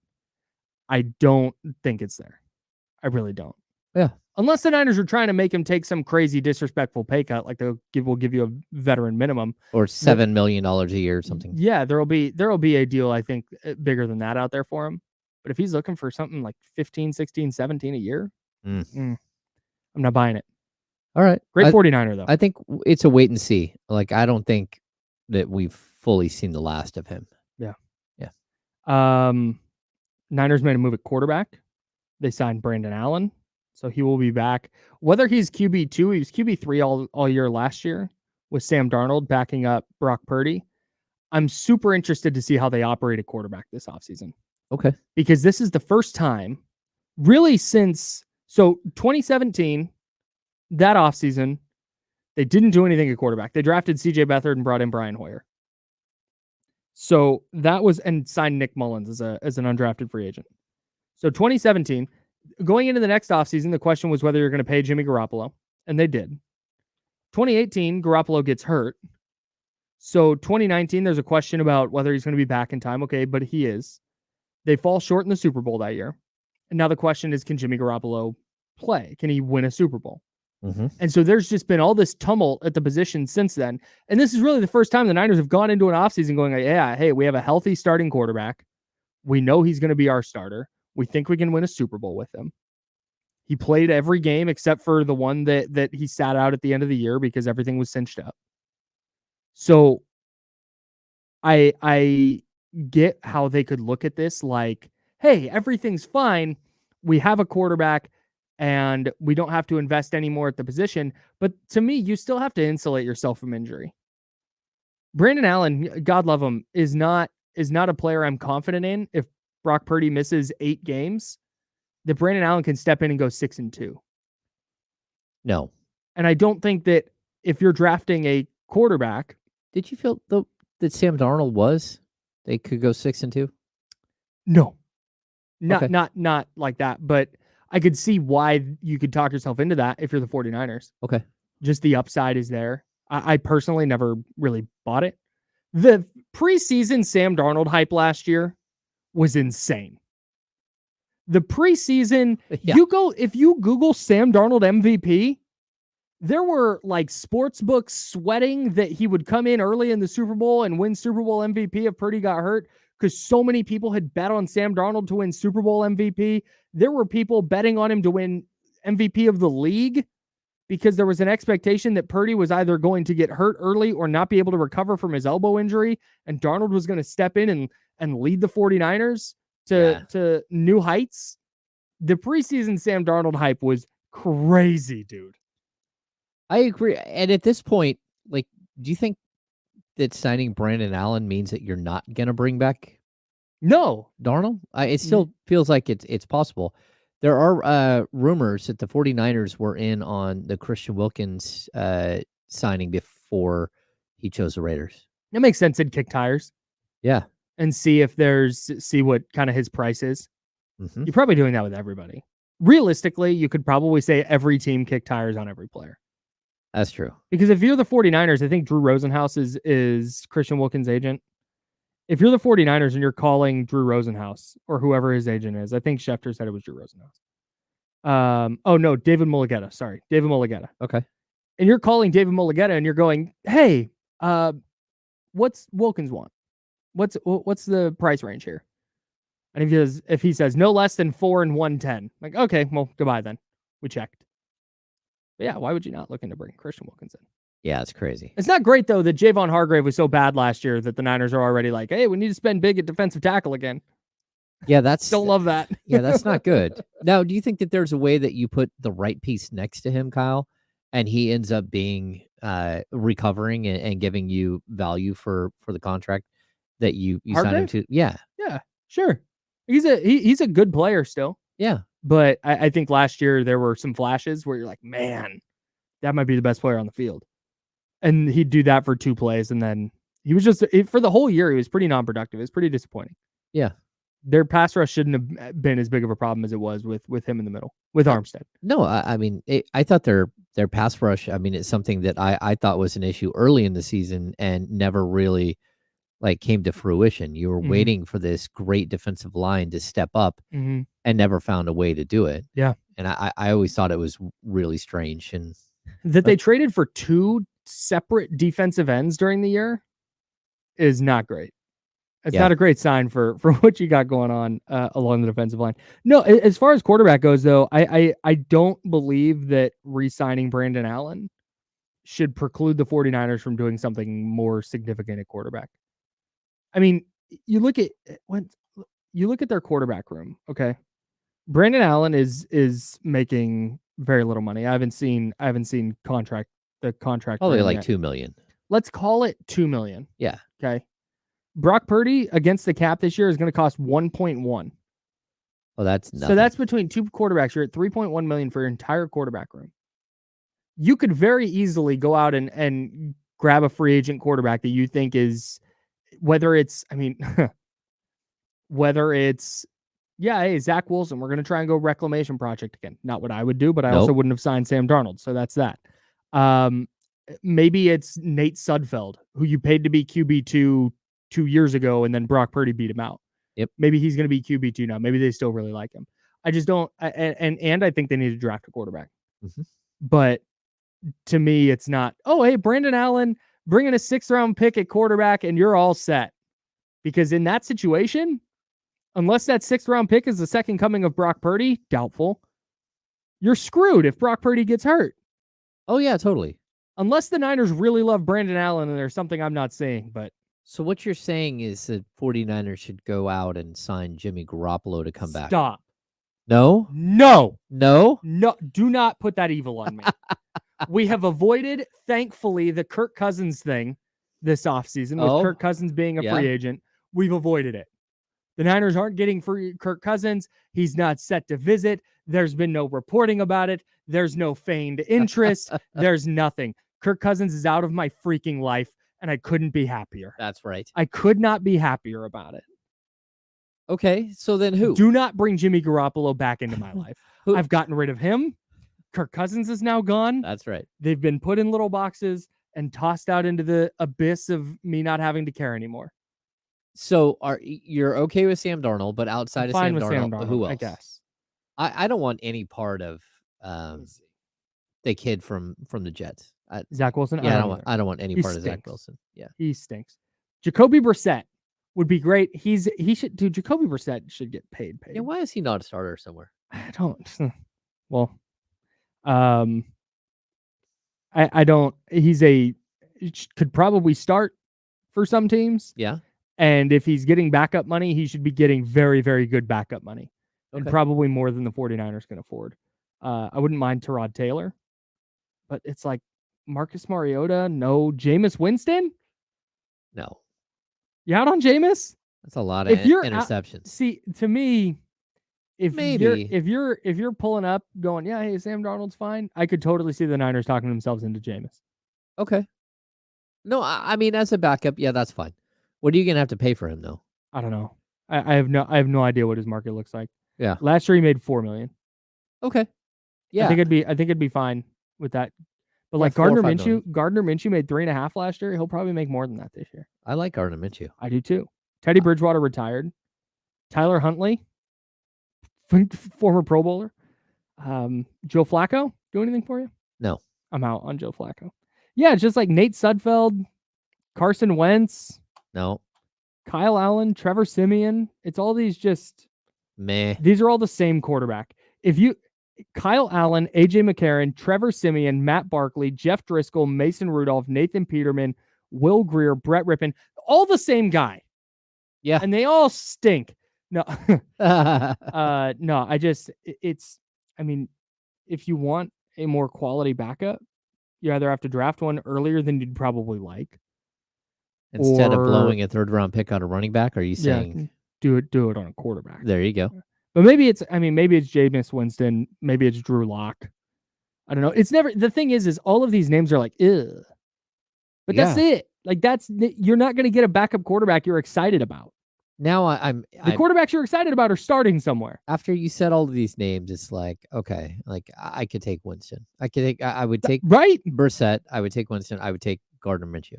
I don't think it's there. I really don't. Yeah. Unless the Niners are trying to make him take some crazy disrespectful pay cut, like we'll give you a veteran minimum or $7 million a year or something. Yeah, there'll be a deal, I think, bigger than that out there for him. But if he's looking for something like 15, 16, 17 a year, I'm not buying it. All right. Great 49er, though. I think it's a wait and see. Like, I don't think that we've fully seen the last of him. Yeah. Yeah. Niners made a move at quarterback. They signed Brandon Allen. So he will be back. Whether he's QB2, he was QB3 all year last year with Sam Darnold backing up Brock Purdy. I'm super interested to see how they operate at quarterback this offseason. Okay. Because this is the first time really since 2017, that offseason, they didn't do anything at quarterback. They drafted CJ Beathard and brought in Brian Hoyer. So that was, and signed Nick Mullins as an undrafted free agent. So 2017, going into the next offseason, the question was whether you're going to pay Jimmy Garoppolo, and they did. 2018, Garoppolo gets hurt. So 2019, there's a question about whether he's going to be back in time. Okay, but he is. They fall short in the Super Bowl that year. And now the question is, can Jimmy Garoppolo play? Can he win a Super Bowl? Mm-hmm. And so there's just been all this tumult at the position since then. And this is really the first time the Niners have gone into an offseason going, yeah, hey, we have a healthy starting quarterback. We know he's going to be our starter. We think we can win a Super Bowl with him. He played every game except for the one that he sat out at the end of the year because everything was cinched up. So I get how they could look at this like, hey, everything's fine. We have a quarterback and we don't have to invest anymore at the position. But to me, you still have to insulate yourself from injury. Brandon Allen, God love him, is not a player I'm confident in. If Brock Purdy misses 8 games, that Brandon Allen can step in and go 6-2. No. And I don't think that if you're drafting a quarterback. Did you feel that Sam Darnold was? They could go 6-2? No. Not like that. But I could see why you could talk yourself into that if you're the 49ers. Okay. Just the upside is there. I personally never really bought it. The preseason Sam Darnold hype last year was insane. The preseason, if you Google Sam Darnold MVP, there were like sports books sweating that he would come in early in the Super Bowl and win Super Bowl MVP if Purdy got hurt because so many people had bet on Sam Darnold to win Super Bowl MVP. There were people betting on him to win MVP of the league because there was an expectation that Purdy was either going to get hurt early or not be able to recover from his elbow injury, and Darnold was going to step in and lead the 49ers to new heights. The preseason Sam Darnold hype was crazy, dude. I agree. And at this point, like, do you think that signing Brandon Allen means that you're not going to bring back Darnold? It still feels like it's possible. There are rumors that the 49ers were in on the Christian Wilkins signing before he chose the Raiders. It makes sense. He'd kick tires. Yeah. And see what kind of his price is. Mm-hmm. You're probably doing that with everybody. Realistically, you could probably say every team kick tires on every player. That's true. Because if you're the 49ers, I think Drew Rosenhaus is Christian Wilkins' agent. If you're the 49ers and you're calling Drew Rosenhaus or whoever his agent is, I think Schefter said it was Drew Rosenhaus. No, David Mulligetta. Sorry, David Mulligetta. Okay. And you're calling David Mulligetta and you're going, hey, what's Wilkins want? What's the price range here? And if he says no less than 4 and 110, like, okay, well, goodbye then. We checked. But yeah, why would you not look into bringing Christian Wilkins in? Yeah, it's crazy. It's not great, though, that Javon Hargrave was so bad last year that the Niners are already like, hey, we need to spend big at defensive tackle again. Yeah, don't love that. Yeah, that's not good. Now, do you think that there's a way that you put the right piece next to him, Kyle, and he ends up being recovering and giving you value for the contract that you signed him to? Yeah. Yeah, sure. He's a good player still. Yeah. But I think last year there were some flashes where you're like, man, that might be the best player on the field. And he'd do that for 2 plays. And then he was just, for the whole year, he was pretty non-productive. It was pretty disappointing. Yeah. Their pass rush shouldn't have been as big of a problem as it was with him in the middle, with Armstead. No, I mean, I thought their pass rush, I mean, it's something that I thought was an issue early in the season and never really came to fruition. You were waiting for this great defensive line to step up and never found a way to do it. Yeah. And I always thought it was really strange. And that they traded for 2 separate defensive ends during the year is not great. It's not a great sign for what you got going on along the defensive line. No, as far as quarterback goes, though, I don't believe that re-signing Brandon Allen should preclude the 49ers from doing something more significant at quarterback. I mean, you look at their quarterback room, okay? Brandon Allen is making very little money. I haven't seen the contract. Probably like $2 million. Let's call it $2 million. Yeah. Okay. Brock Purdy against the cap this year is going to cost 1.1. Oh, that's nothing. So that's between 2 quarterbacks. You're at 3.1 million for your entire quarterback room. You could very easily go out and grab a free agent quarterback that you think is, hey, Zach Wilson, we're going to try and go reclamation project again. Not what I would do, but I also wouldn't have signed Sam Darnold. So that's that. Maybe it's Nate Sudfeld, who you paid to be QB2 2 years ago, and then Brock Purdy beat him out. Yep. Maybe he's going to be QB2 now. Maybe they still really like him. I just don't. And I think they need to draft a quarterback. Mm-hmm. But to me, it's not, oh, hey, Brandon Allen, bring in a 6th round pick at quarterback and you're all set. Because in that situation, Unless that 6th round pick is the second coming of Brock Purdy, doubtful. You're screwed if Brock Purdy gets hurt. Oh, yeah, totally. Unless the Niners really love Brandon Allen and there's something I'm not seeing. But so what you're saying is that 49ers should go out and sign Jimmy Garoppolo to come back. Stop. No? No. No? No. Do not put that evil on me. We have avoided, thankfully, the Kirk Cousins thing this offseason with Kirk Cousins being a free agent. We've avoided it. The Niners aren't getting free Kirk Cousins. He's not set to visit. There's been no reporting about it. There's no feigned interest. There's nothing. Kirk Cousins is out of my freaking life, and I couldn't be happier. That's right. I could not be happier about it. Okay, so then who? Do not bring Jimmy Garoppolo back into my life. I've gotten rid of him. Kirk Cousins is now gone. That's right. They've been put in little boxes and tossed out into the abyss of me not having to care anymore. So you're okay with Sam Darnold, but outside of Sam Darnold, who else? I guess. I don't want any part of the kid from the Jets. Zach Wilson? Yeah, I don't want any part of Zach Wilson. Yeah. He stinks. Jacoby Brissett would be great. Jacoby Brissett should get paid. Yeah, why is he not a starter somewhere? I don't. Well, I don't. Could probably start for some teams. Yeah. And if he's getting backup money, he should be getting very, very good backup money. Okay. And probably more than the 49ers can afford. I wouldn't mind Tyrod Taylor, but it's like Marcus Mariota, no. Jameis Winston? No. You out on Jameis? That's a lot of interceptions. See, to me, if you're pulling up going, yeah, hey, Sam Darnold's fine, I could totally see the Niners talking themselves into Jameis. Okay. No, I mean, as a backup, yeah, that's fine. What are you gonna have to pay for him though? I don't know. I have no idea what his market looks like. Yeah. Last year he made $4 million. Okay. Yeah. I think it'd be fine with that. But like Gardner Minshew made 3.5 last year. He'll probably make more than that this year. I like Gardner Minshew. I do too. Teddy Bridgewater retired. Tyler Huntley, former Pro Bowler. Joe Flacco, do anything for you? No. I'm out on Joe Flacco. Yeah, it's just like Nate Sudfeld, Carson Wentz. No. Kyle Allen, Trevor Siemian. It's all these just meh. These are all the same quarterback. Kyle Allen, AJ McCarron, Trevor Siemian, Matt Barkley, Jeff Driscoll, Mason Rudolph, Nathan Peterman, Will Grier, Brett Rippon, all the same guy. Yeah. And they all stink. No. No, if you want a more quality backup, you either have to draft one earlier than you'd probably like. Instead of blowing a 3rd-round pick on a running back, are you saying do it on a quarterback? There you go. But maybe it's Jameis Winston, maybe it's Drew Lock. I don't know. It's never the thing is all of these names are like, ugh. But that's it. Like you're not going to get a backup quarterback you're excited about. Now the quarterbacks you're excited about are starting somewhere. After you said all of these names, it's like, okay, like I could take Winston. I would take Brissett. I would take Winston. I would take Gardner Minshew.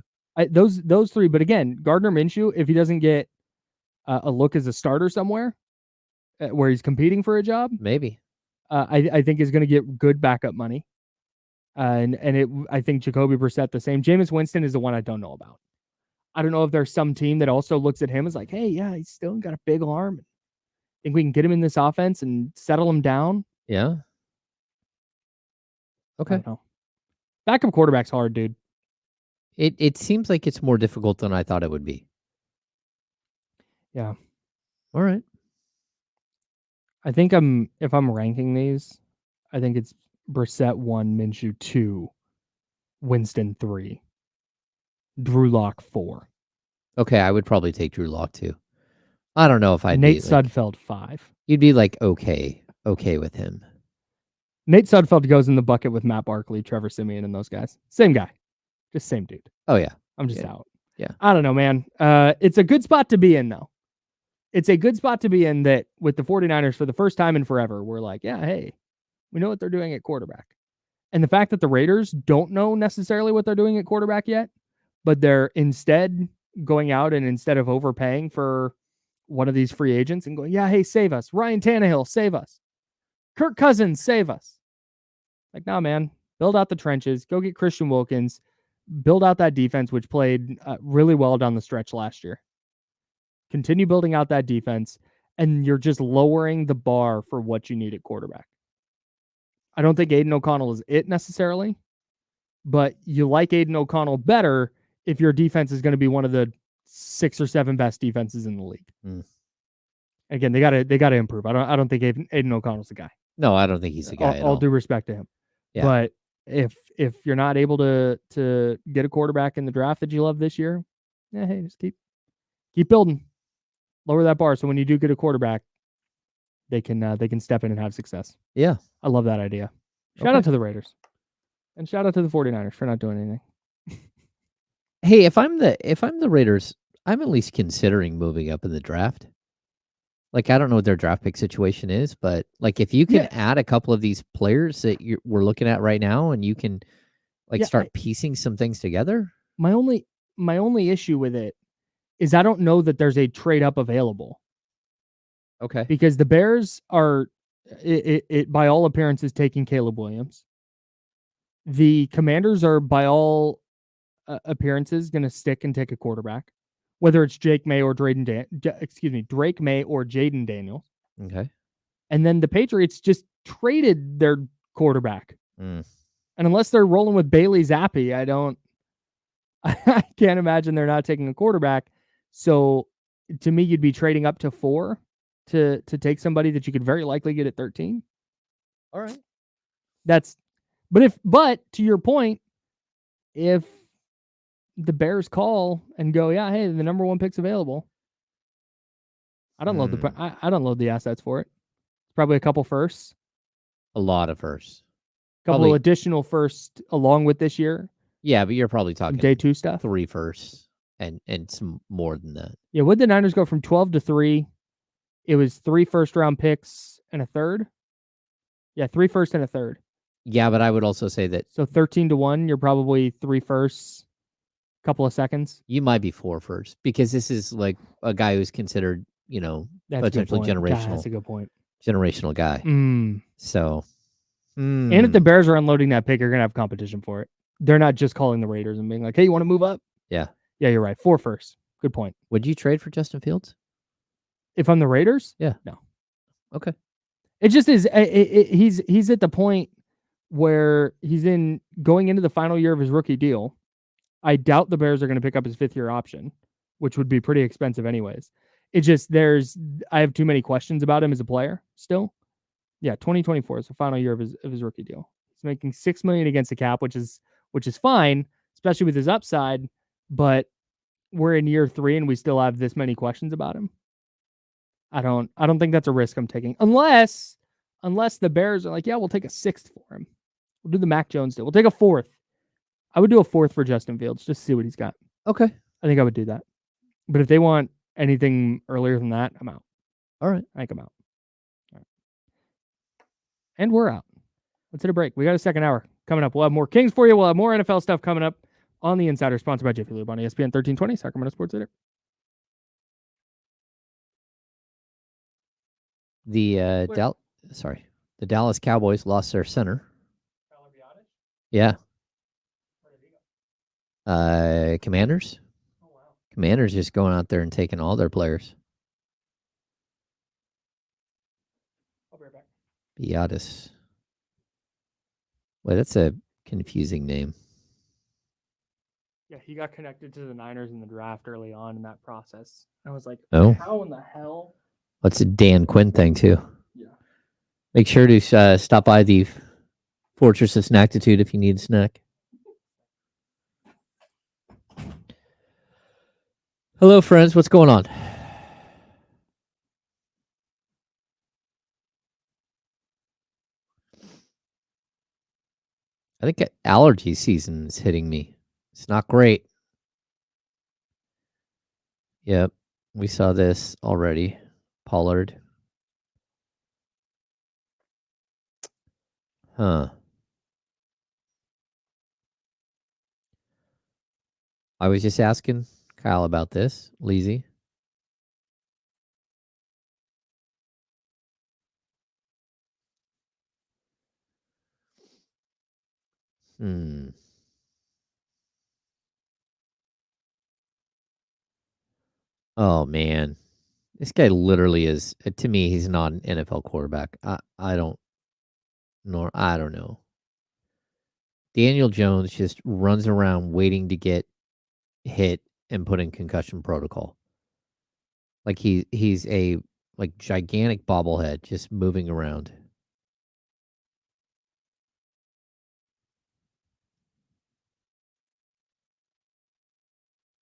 Those three, but again, Gardner Minshew, if he doesn't get a look as a starter somewhere where he's competing for a job, maybe I think is going to get good backup money. I think Jacoby Brissett the same. Jameis Winston is the one I don't know about. I don't know if there's some team that also looks at him as like, hey, yeah, he's still got a big arm. Think we can get him in this offense and settle him down? Yeah. Okay. Backup quarterback's hard, dude. It seems like it's more difficult than I thought it would be. Yeah. All right. I think if I'm ranking these, I think it's Brissett 1, Minshew 2, Winston 3, Drew Lock 4. Okay, I would probably take Drew Lock too. I don't know if I'd Nate Sudfeld 5. You'd be like okay with him. Nate Sudfeld goes in the bucket with Matt Barkley, Trevor Siemian, and those guys. Same guy. Just same dude. Oh, yeah. I'm just out. Yeah. I don't know, man. It's a good spot to be in, though. It's a good spot to be in that with the 49ers for the first time in forever, we're like, yeah, hey, we know what they're doing at quarterback. And the fact that the Raiders don't know necessarily what they're doing at quarterback yet, but they're instead going out and instead of overpaying for one of these free agents and going, yeah, hey, save us. Ryan Tannehill, save us. Kirk Cousins, save us. Like, nah, man, build out the trenches. Go get Christian Wilkins. Build out that defense, which played really well down the stretch last year. Continue building out that defense and you're just lowering the bar for what you need at quarterback. I don't think Aiden O'Connell is it necessarily, but you like Aiden O'Connell better if your defense is going to be one of the 6 or 7 best defenses in the league. Again, they gotta improve. I don't think Aiden O'Connell's the guy. No, I don't think he's the guy. All due respect to him. Yeah. But if you're not able to get a quarterback in the draft that you love this year, hey, just keep building. Lower that bar so when you do get a quarterback, they can step in and have success. Yeah. I love that idea. Shout out to the Raiders. And shout out to the 49ers for not doing anything. Hey, if I'm the Raiders, I'm at least considering moving up in the draft. Like, I don't know what their draft pick situation is, but like if you can add a couple of these players that we're looking at right now, and you can start piecing some things together. My only issue with it is I don't know that there's a trade up available. Okay. Because the Bears are, it by all appearances, taking Caleb Williams. The Commanders are, by all appearances, going to stick and take a quarterback, whether it's Drake May or Drake May or Jaden Daniels. Okay. And then the Patriots just traded their quarterback. And unless they're rolling with Bailey Zappi, I can't imagine they're not taking a quarterback. So to me, you'd be trading up to 4 to take somebody that you could very likely get at 13. All right. But to your point, if the Bears call and go, yeah, hey, the number 1 pick's available, I don't load the assets for it. It's probably a couple firsts. A lot of firsts. Couple additional firsts along with this year. Yeah, but you're probably talking day 2 stuff. 3 firsts and some more than that. Yeah, would the Niners go from 12 to 3? It was 3 first-round picks and a third. Yeah, 3 firsts and a third. Yeah, but I would also say that. So 13 to 1, you're probably 3 firsts, couple of seconds. You might be 4 firsts because this is like a guy who's considered, potentially generational. God, that's a good point. Generational guy. So. And if the Bears are unloading that pick, you're going to have competition for it. They're not just calling the Raiders and being like, hey, you want to move up? Yeah. Yeah, you're right. 4 firsts. Good point. Would you trade for Justin Fields? If I'm the Raiders? Yeah. No. Okay. It just is. He's at the point where he's going into the final year of his rookie deal. I doubt the Bears are going to pick up his 5th-year option, which would be pretty expensive anyways. It just, I have too many questions about him as a player still. Yeah, 2024 is the final year of his rookie deal. He's making $6 million against the cap, which is fine, especially with his upside, but we're in year 3 and we still have this many questions about him. I don't think that's a risk I'm taking. Unless the Bears are like, yeah, we'll take a 6th for him. We'll do the Mac Jones deal. We'll take a 4th. I would do a 4th for Justin Fields just to see what he's got. Okay. I think I would do that. But if they want anything earlier than that, I'm out. All right. I think I'm out. All right. And we're out. Let's hit a break. We got a second hour coming up. We'll have more Kings for you. We'll have more NFL stuff coming up on The Insider, sponsored by Jiffy Lube on ESPN 1320, Sacramento Sports Leader. The Dallas Cowboys lost their center. Yeah. Commanders. Oh, wow. Commanders just going out there and taking all their players. I'll be right back. Biadasz. Wait, that's a confusing name. Yeah, he got connected to the Niners in the draft early on in that process. I was like, how in the hell? That's a Dan Quinn thing, too. Yeah. Make sure to stop by the Fortress of Snackitude if you need a snack. Hello, friends. What's going on? I think allergy season is hitting me. It's not great. Yep. We saw this already. Pollard. Huh. I was just asking Kyle about this. Leezy. Oh, man. This guy literally is. To me, he's not an NFL quarterback. I don't know. Daniel Jones just runs around waiting to get hit and put in concussion protocol. Like he's a gigantic bobblehead just moving around.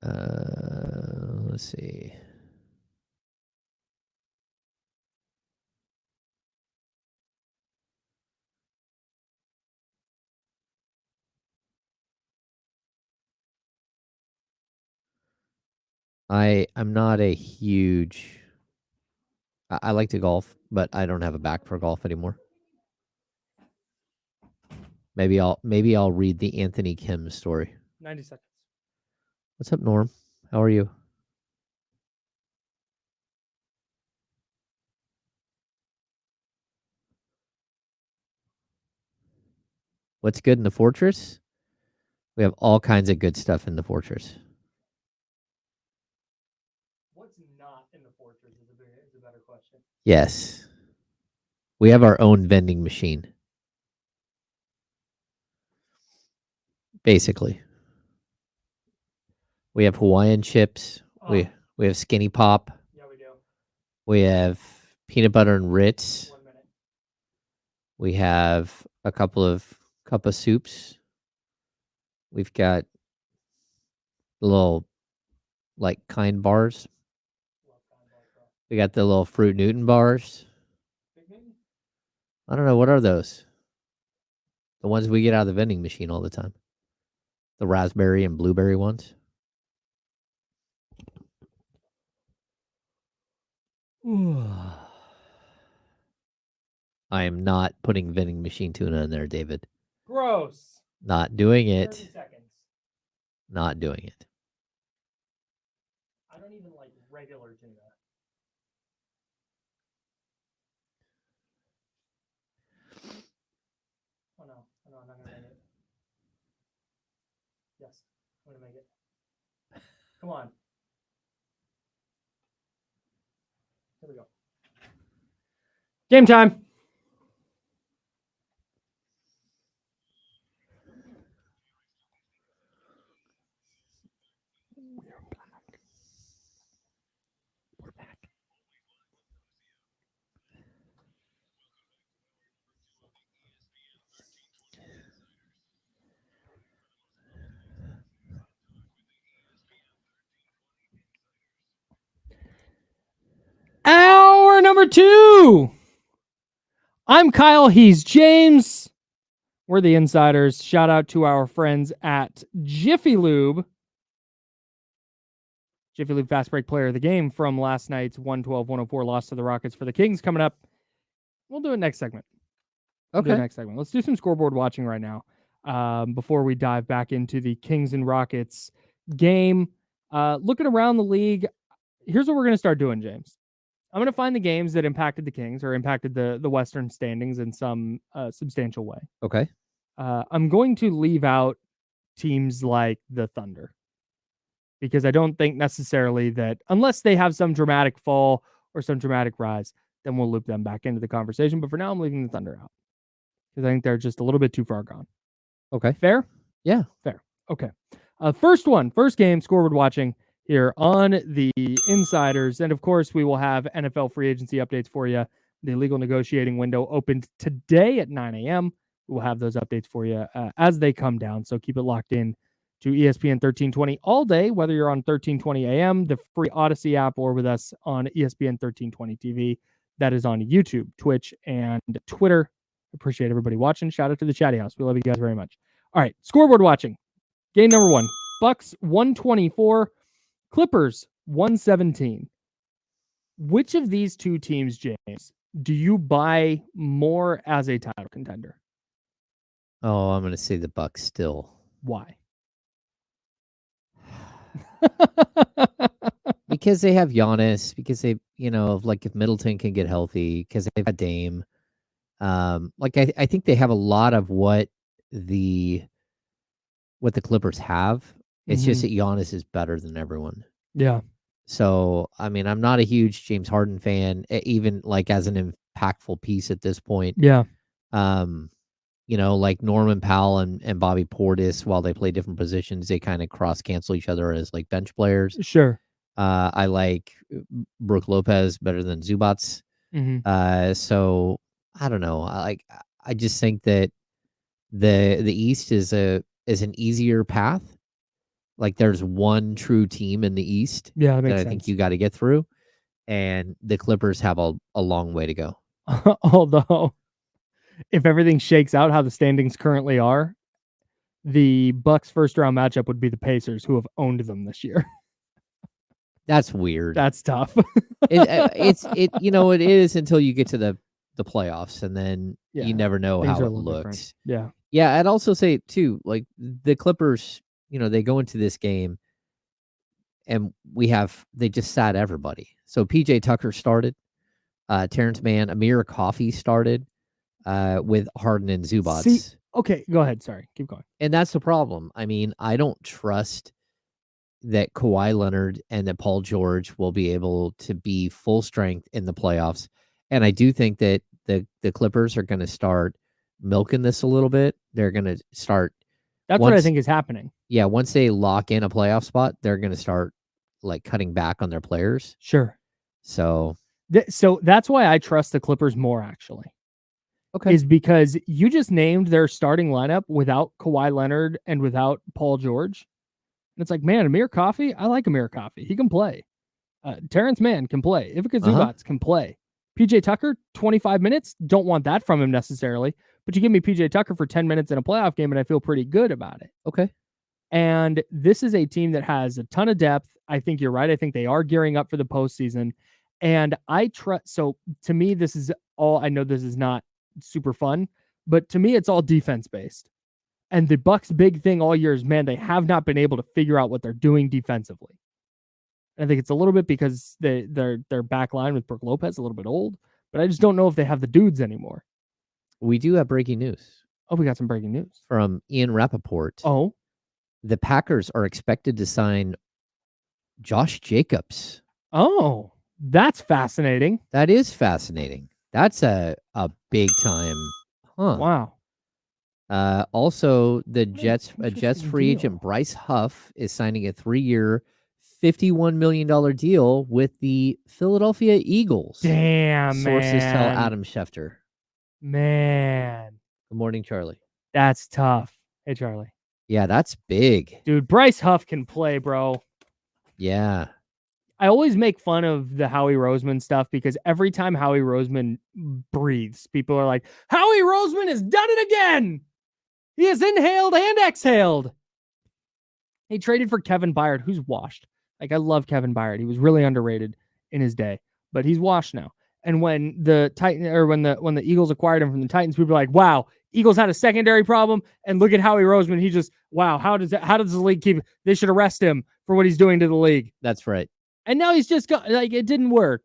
Let's see. I'm not a huge. I like to golf, but I don't have a back for golf anymore. Maybe I'll read the Anthony Kim story. 90 seconds. What's up, Norm? How are you? What's good in the Fortress? We have all kinds of good stuff in the Fortress. What's not in the Fortress is a better question. Yes. We have our own vending machine. Basically. We have Hawaiian chips. We have Skinny Pop. Yeah, we do. We have peanut butter and Ritz. 1 minute. We have a couple of cup of soups. We've got little Kind bars. We got the little Fruit Newton bars. I don't know, what are those? The ones we get out of the vending machine all the time. The raspberry and blueberry ones. I am not putting vending machine tuna in there, David. Gross. Not doing it. 30 seconds. Not doing it. I don't even like regular tuna. Oh no, I'm not gonna make it. Yes, I'm gonna make it. Come on. Here we go. Game time. We're back. Hour number 2. I'm Kyle. He's James. We're the Insiders. Shout out to our friends at Jiffy Lube. Jiffy Lube Fast Break Player of the Game from last night's 112-104 loss to the Rockets for the Kings coming up. We'll do it next segment. Let's do some scoreboard watching right now before we dive back into the Kings and Rockets game. Looking around the league, here's what we're going to start doing, James. I'm going to find the games that impacted the Kings or impacted the Western standings in some substantial way. Okay. I'm going to leave out teams like the Thunder because I don't think necessarily that unless they have some dramatic fall or some dramatic rise, then we'll loop them back into the conversation. But for now, I'm leaving the Thunder out because I think they're just a little bit too far gone. Okay. Fair? Yeah. Fair. Okay. First game, scoreboard watching here on the Insiders. And of course, we will have NFL free agency updates for you. The legal negotiating window opened today at 9 a.m. We'll have those updates for you as they come down. So keep it locked in to ESPN 1320 all day, whether you're on 1320 AM, the free Odyssey app, or with us on ESPN 1320 TV. That is on YouTube, Twitch, and Twitter. Appreciate everybody watching. Shout out to the Chatty House. We love you guys very much. All right, scoreboard watching. Game number 1. Bucks 124, Clippers 117. Which of these two teams, James, do you buy more as a title contender? Oh, I'm going to say the Bucks still. Why? Because they have Giannis, because they, if Middleton can get healthy, because they've got Dame. I think they have a lot of what the Clippers have. It's just that Giannis is better than everyone. Yeah. So, I mean, I'm not a huge James Harden fan, even like as an impactful piece at this point. Yeah. Like Norman Powell and Bobby Portis, while they play different positions, they kind of cross cancel each other as like bench players. Sure. I like Brook Lopez better than Zubats. So I don't know. I just think that the East is an easier path. Like there's one true team in the East that I think you got to get through, and the Clippers have a long way to go. Although, if everything shakes out how the standings currently are, the Bucks first round matchup would be the Pacers, who have owned them this year. That's weird. That's tough. It is until you get to the playoffs, and then you never know how it looks. Different. Yeah. I'd also say too, like the Clippers, they go into this game and they just sat everybody. So PJ Tucker started, Terrence Mann, Amir Coffey started, with Harden and Zubats. Okay, go ahead. Sorry, keep going. And that's the problem. I mean, I don't trust that Kawhi Leonard and that Paul George will be able to be full strength in the playoffs. And I do think that the Clippers are going to start milking this a little bit. They're going to start. That's what I think is happening. Yeah, once they lock in a playoff spot, they're going to start like cutting back on their players. Sure. So that's why I trust the Clippers more, actually. Okay. Is because you just named their starting lineup without Kawhi Leonard and without Paul George. And it's like, man, Amir Coffey, I like Amir Coffey. He can play. Terrence Mann can play. Ivica Zubats can play. PJ Tucker, 25 minutes. Don't want that from him necessarily. But you give me PJ Tucker for 10 minutes in a playoff game, and I feel pretty good about it. Okay. And this is a team that has a ton of depth. I think you're right. I think they are gearing up for the postseason. And I trust. So to me, this is all. I know this is not super fun, but to me, it's all defense based. And the Bucks' big thing all year is, man, they have not been able to figure out what they're doing defensively. And I think it's a little bit because their back line with Brook Lopez a little bit old, but I just don't know if they have the dudes anymore. We do have breaking news. Oh, we got some breaking news from Ian Rappaport. Oh, the Packers are expected to sign Josh Jacobs. Oh, that's fascinating. That is fascinating. That's a big time. Wow. Also, the Jets free agent Bryce Huff is signing a 3-year, $51 million deal with the Philadelphia Eagles. Damn, Sources tell Adam Schefter. Man. Good morning, Charlie. That's tough. Hey, Charlie. Yeah, that's big. Dude, Bryce Huff can play, bro. Yeah. I always make fun of the Howie Roseman stuff because every time Howie Roseman breathes, people are like, Howie Roseman has done it again. He has inhaled and exhaled. He traded for Kevin Byard, who's washed. Like, I love Kevin Byard. He was really underrated in his day, but he's washed now. And when the when the Eagles acquired him from the Titans, people were like, wow, Eagles had a secondary problem. And look at Howie Roseman. He just, wow, how does the league keep, they should arrest him for what he's doing to the league. That's right. And now he's just got, like, it didn't work.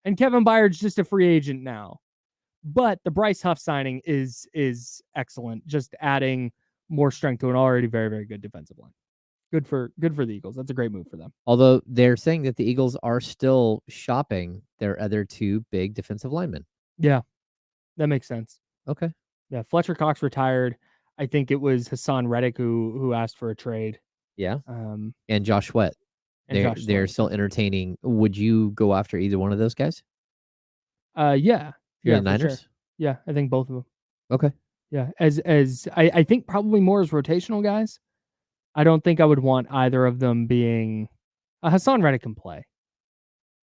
And Kevin Byard's just a free agent now. But the Bryce Huff signing is excellent. Just adding more strength to an already very, very good defensive line. Good for the Eagles. That's a great move for them. Although they're saying that the Eagles are still shopping their other two big defensive linemen. Yeah, that makes sense. Okay. Yeah, Fletcher Cox retired. I think it was Hassan Reddick who asked for a trade. Yeah. And Josh Sweat. They're still entertaining. Would you go after either one of those guys? Yeah. You're the Niners? Sure. Yeah, I think both of them. Okay. Yeah, as I think probably more as rotational guys. I don't think I would want either of them being. Hassan Reddick can play.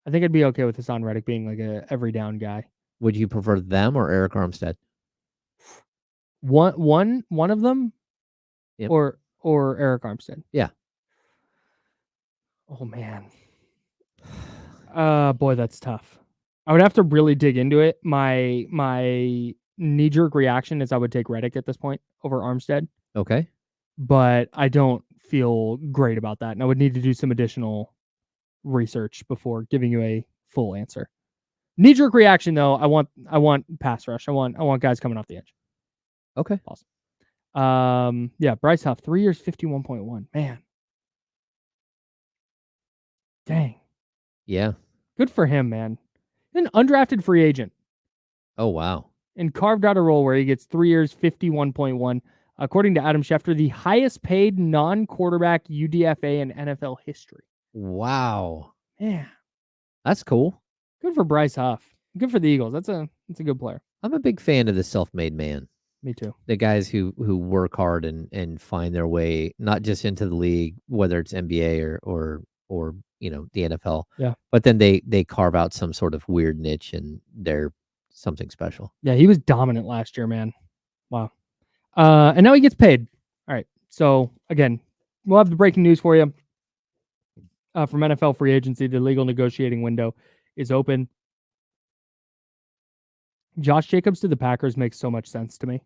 I think I'd be okay with Hassan Reddick being like a every down guy. Would you prefer them or Eric Armstead? One of them, yep. or Eric Armstead. Yeah. Oh man. Boy, that's tough. I would have to really dig into it. My knee-jerk reaction is I would take Reddick at this point over Armstead. Okay. But I don't feel great about that. And I would need to do some additional research before giving you a full answer. Knee-jerk reaction, though, I want pass rush. I want guys coming off the edge. Okay. Awesome. Yeah, Bryce Huff, 3 years, 51.1. Man. Dang. Yeah. Good for him, man. An undrafted free agent. Oh, wow. And carved out a role where he gets 3 years, 51.1. According to Adam Schefter, the highest paid non-quarterback UDFA in NFL history. Wow. Yeah. That's cool. Good for Bryce Huff. Good for the Eagles. That's a good player. I'm a big fan of the self-made man. Me too. The guys who work hard and find their way not just into the league, whether it's NBA or the NFL. Yeah. But then they carve out some sort of weird niche and they're something special. Yeah, he was dominant last year, man. Wow. And now he gets paid. All right. So again, we'll have the breaking news for you. From NFL free agency, the legal negotiating window is open. Josh Jacobs to the Packers makes so much sense to me.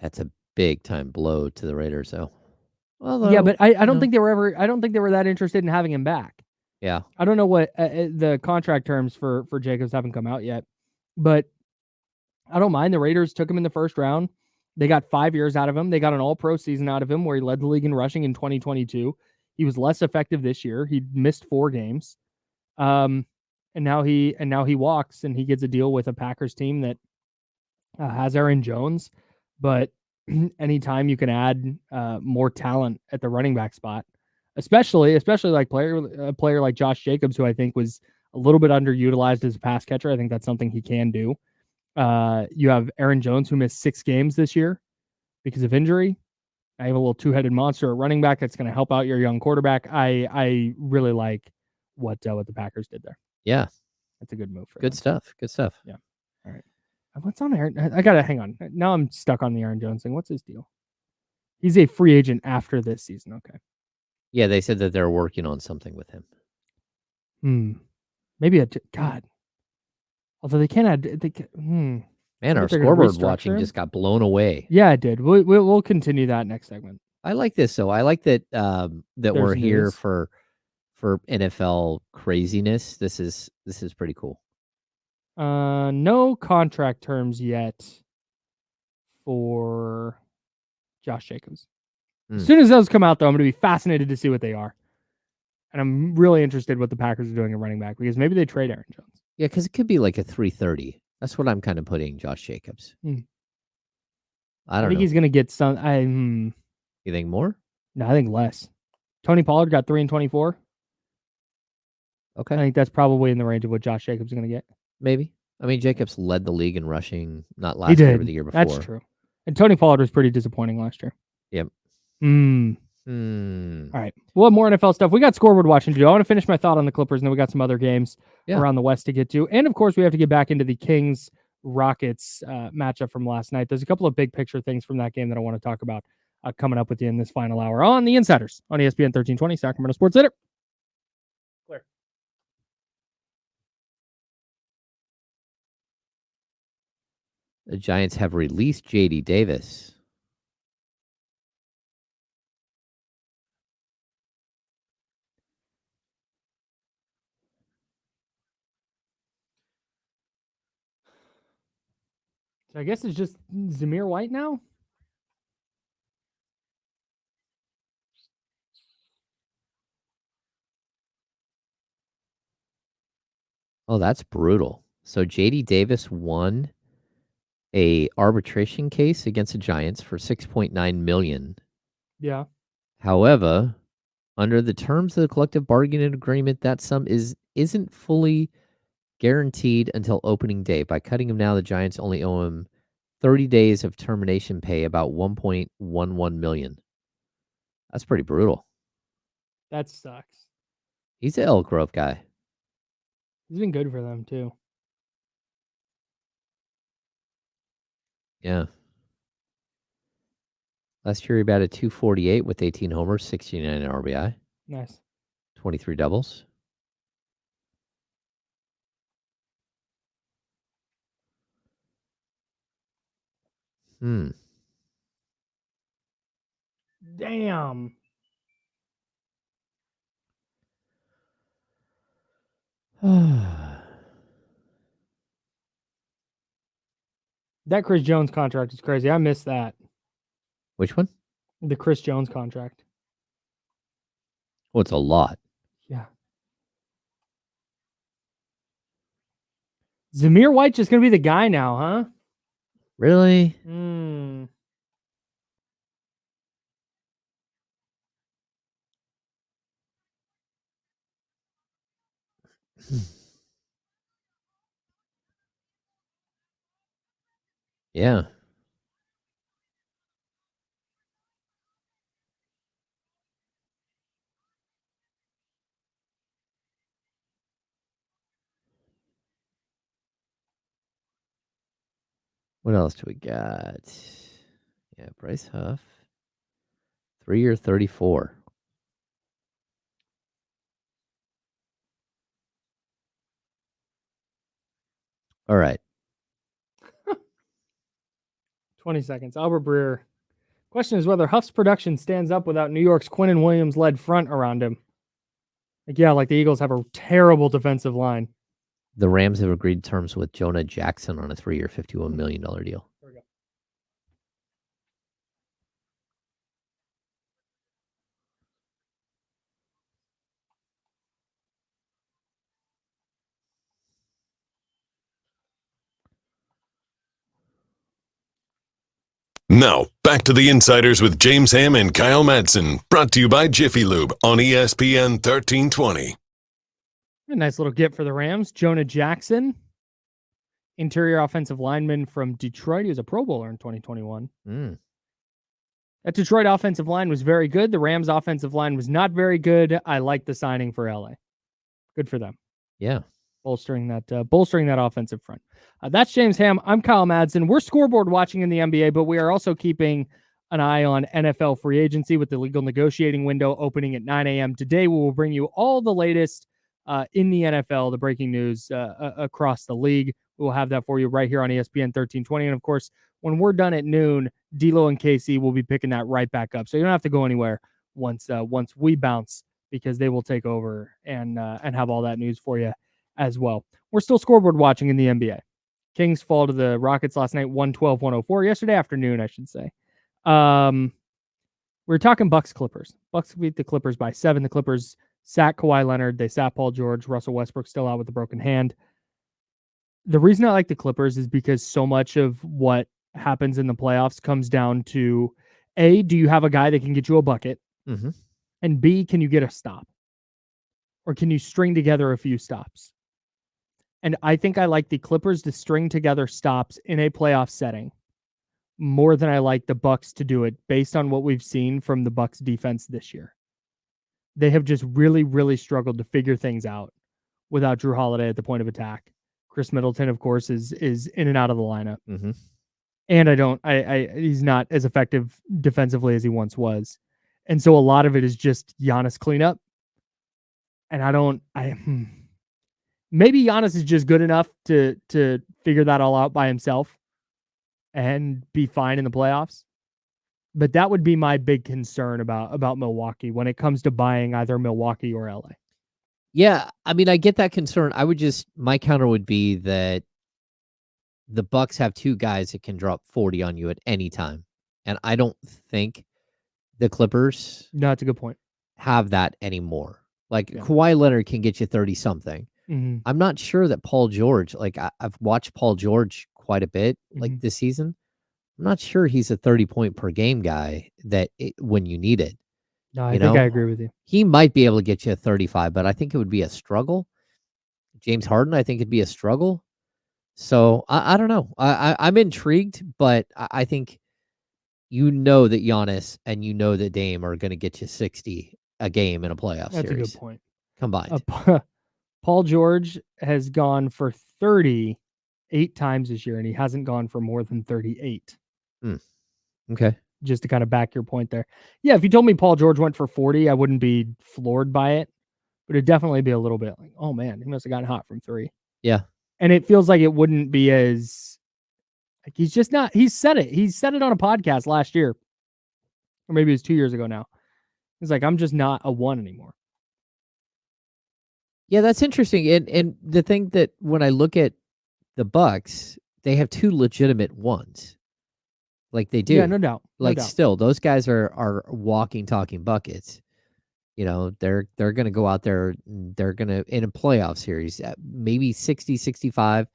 That's a big time blow to the Raiders, though. Although, yeah, but I don't think they were that interested in having him back. Yeah. I don't know what the contract terms for Jacobs haven't come out yet, but I don't mind. The Raiders took him in the first round. They got 5 years out of him. They got an all-pro season out of him where he led the league in rushing in 2022. He was less effective this year. He missed 4 games. And now he walks and he gets a deal with a Packers team that has Aaron Jones, but anytime you can add more talent at the running back spot, especially like a player like Josh Jacobs, who I think was a little bit underutilized as a pass catcher. I think that's something he can do. You have Aaron Jones, who missed 6 games this year because of injury. I have a little 2-headed monster at running back that's going to help out your young quarterback. I really like what the Packers did there. Yeah, that's a good move for good them. Stuff. Good stuff. Yeah. All right. What's on Aaron? I gotta hang on. Now I'm stuck on the Aaron Jones thing. What's his deal? He's a free agent after this season. Okay. Yeah, they said that they're working on something with him. Maybe God. Although they can't add. Man, our scoreboard watching just got blown away. Yeah, it did. We'll continue that next segment. I like this though. I like that that we're here for NFL craziness. This is pretty cool. No contract terms yet for Josh Jacobs. As soon as those come out, though, I'm going to be fascinated to see what they are. And I'm really interested what the Packers are doing at running back because maybe they trade Aaron Jones. Yeah, because it could be like a 330. That's what I'm kind of putting Josh Jacobs. I think he's going to get some. You think more? No, I think less. Tony Pollard got 3 and 24. Okay. I think that's probably in the range of what Josh Jacobs is going to get. Maybe. I mean, Jacobs led the league in rushing, not last year, but the year before. That's true. And Tony Pollard was pretty disappointing last year. Yep. All right. We'll have more NFL stuff. We got scoreboard watching to do. I want to finish my thought on the Clippers, and then we got some other games around the West to get to. And, of course, we have to get back into the Kings-Rockets matchup from last night. There's a couple of big picture things from that game that I want to talk about coming up with you in this final hour on The Insiders on ESPN 1320, Sacramento Sports Center. Clear. The Giants have released J.D. Davis. So I guess it's just Zamir White now? Oh, that's brutal. So J.D. Davis won a arbitration case against the Giants for $6.9 million. Yeah. However, under the terms of the collective bargaining agreement, that sum isn't fully guaranteed until opening day. By cutting him now, the Giants only owe him 30 days of termination pay, about $1.11 million. That's pretty brutal. That sucks. He's an Elk Grove guy. He's been good for them, too. Yeah. Last year, he batted .248 with 18 homers, 69 RBI. Nice. 23 doubles. Damn. That Chris Jones contract is crazy. I missed that. Which one? The Chris Jones contract. Oh, it's a lot. Yeah. Zamir White just going to be the guy now, huh? Really? Yeah. What else do we got? Yeah, Bryce Huff. 3-year, 34. All right. 20 seconds. Albert Breer. Question is whether Huff's production stands up without New York's Quinnen Williams-led front around him. Like the Eagles have a terrible defensive line. The Rams have agreed terms with Jonah Jackson on a 3-year, $51 million deal. There we go. Now, back to the Insiders with James Ham and Kyle Madsen, brought to you by Jiffy Lube on ESPN 1320. A nice little get for the Rams. Jonah Jackson, interior offensive lineman from Detroit. He was a Pro Bowler in 2021. That Detroit offensive line was very good. The Rams offensive line was not very good. I like the signing for LA. Good for them. Yeah. Bolstering that offensive front. That's James Ham. I'm Kyle Madsen. We're scoreboard watching in the NBA, but we are also keeping an eye on NFL free agency with the legal negotiating window opening at 9 a.m. Today, we will bring you all the latest in the NFL, the breaking news across the league. We will have that for you right here on ESPN 1320. And of course, when we're done at noon, D'Lo and KC will be picking that right back up. So you don't have to go anywhere once we bounce, because they will take over and have all that news for you as well. We're still scoreboard watching in the NBA. Kings fall to the Rockets last night, 112-104. Yesterday afternoon, I should say. We're talking Bucks-Clippers. Bucks beat the Clippers by 7. The Clippers sat Kawhi Leonard. They sat Paul George. Russell Westbrook still out with a broken hand. The reason I like the Clippers is because so much of what happens in the playoffs comes down to, A, do you have a guy that can get you a bucket? Mm-hmm. And B, can you get a stop? Or can you string together a few stops? And I think I like the Clippers to string together stops in a playoff setting more than I like the Bucks to do it, based on what we've seen from the Bucks defense this year. They have just really, really struggled to figure things out without Drew Holiday at the point of attack. Chris Middleton, of course, is in and out of the lineup. Mm-hmm. And he's not as effective defensively as he once was. And so a lot of it is just Giannis cleanup. And maybe Giannis is just good enough to figure that all out by himself and be fine in the playoffs. But that would be my big concern about Milwaukee when it comes to buying either Milwaukee or LA. Yeah, I mean, I get that concern. My counter would be that the Bucks have two guys that can drop 40 on you at any time. And I don't think the Clippers that's a good point. Have that anymore. Kawhi Leonard can get you 30-something. Mm-hmm. I'm not sure that Paul George, I've watched Paul George quite a bit, this season. I'm not sure he's a 30-point per game guy when you need it. No, I think I agree with you. He might be able to get you a 35, but I think it would be a struggle. James Harden, I think it'd be a struggle. So I don't know. I'm intrigued, but I think that Giannis and that Dame are going to get you 60 a game in a playoff series. That's a good point. Combined. Paul George has gone for 30 8 times this year, and he hasn't gone for more than 38. Okay. Just to kind of back your point there. Yeah, if you told me Paul George went for 40, I wouldn't be floored by it, but it'd definitely be a little bit like, oh man, he must have gotten hot from 3. Yeah. And it feels like it wouldn't be as, he's just not, he said it on a podcast last year, or maybe it was 2 years ago now. He's like, I'm just not a 1 anymore. Yeah, that's interesting. And the thing that when I look at the Bucks, they have 2 legitimate 1s. They do. Yeah, no doubt. Still, those guys are walking, talking buckets. They're going to go out there. They're going to, in a playoff series, maybe 60, 65.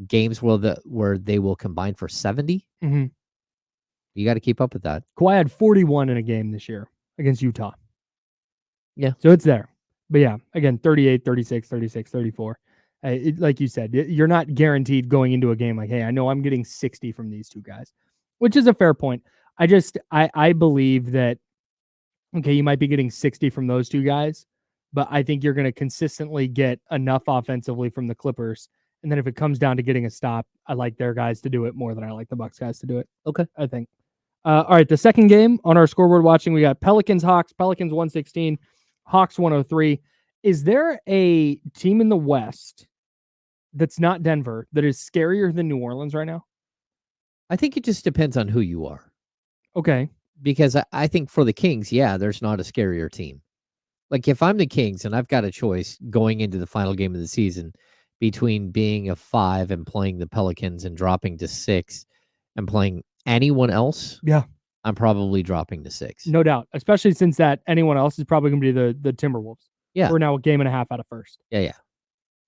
games where they will combine for 70. Mm-hmm. You got to keep up with that. Kawhi had 41 in a game this year against Utah. Yeah. So it's there. But yeah, again, 38, 36, 36, 34. Like you said, you're not guaranteed going into a game like, hey, I know I'm getting 60 from these two guys, which is a fair point. I believe that, okay, you might be getting 60 from those two guys, but I think you're going to consistently get enough offensively from the Clippers. And then if it comes down to getting a stop, I like their guys to do it more than I like the Bucks guys to do it. Okay. I think. All right, the second game on our scoreboard watching, we got Pelicans-Hawks. Pelicans 116, Hawks 103. Is there a team in the West that's not Denver that is scarier than New Orleans right now? I think it just depends on who you are. Okay. Because I think for the Kings, there's not a scarier team. Like if I'm the Kings and I've got a choice going into the final game of the season between being a 5 and playing the Pelicans and dropping to 6 and playing anyone else, I'm probably dropping to 6. No doubt, especially since that anyone else is probably going to be the Timberwolves. Yeah. We're now a game and a half out of first. Yeah.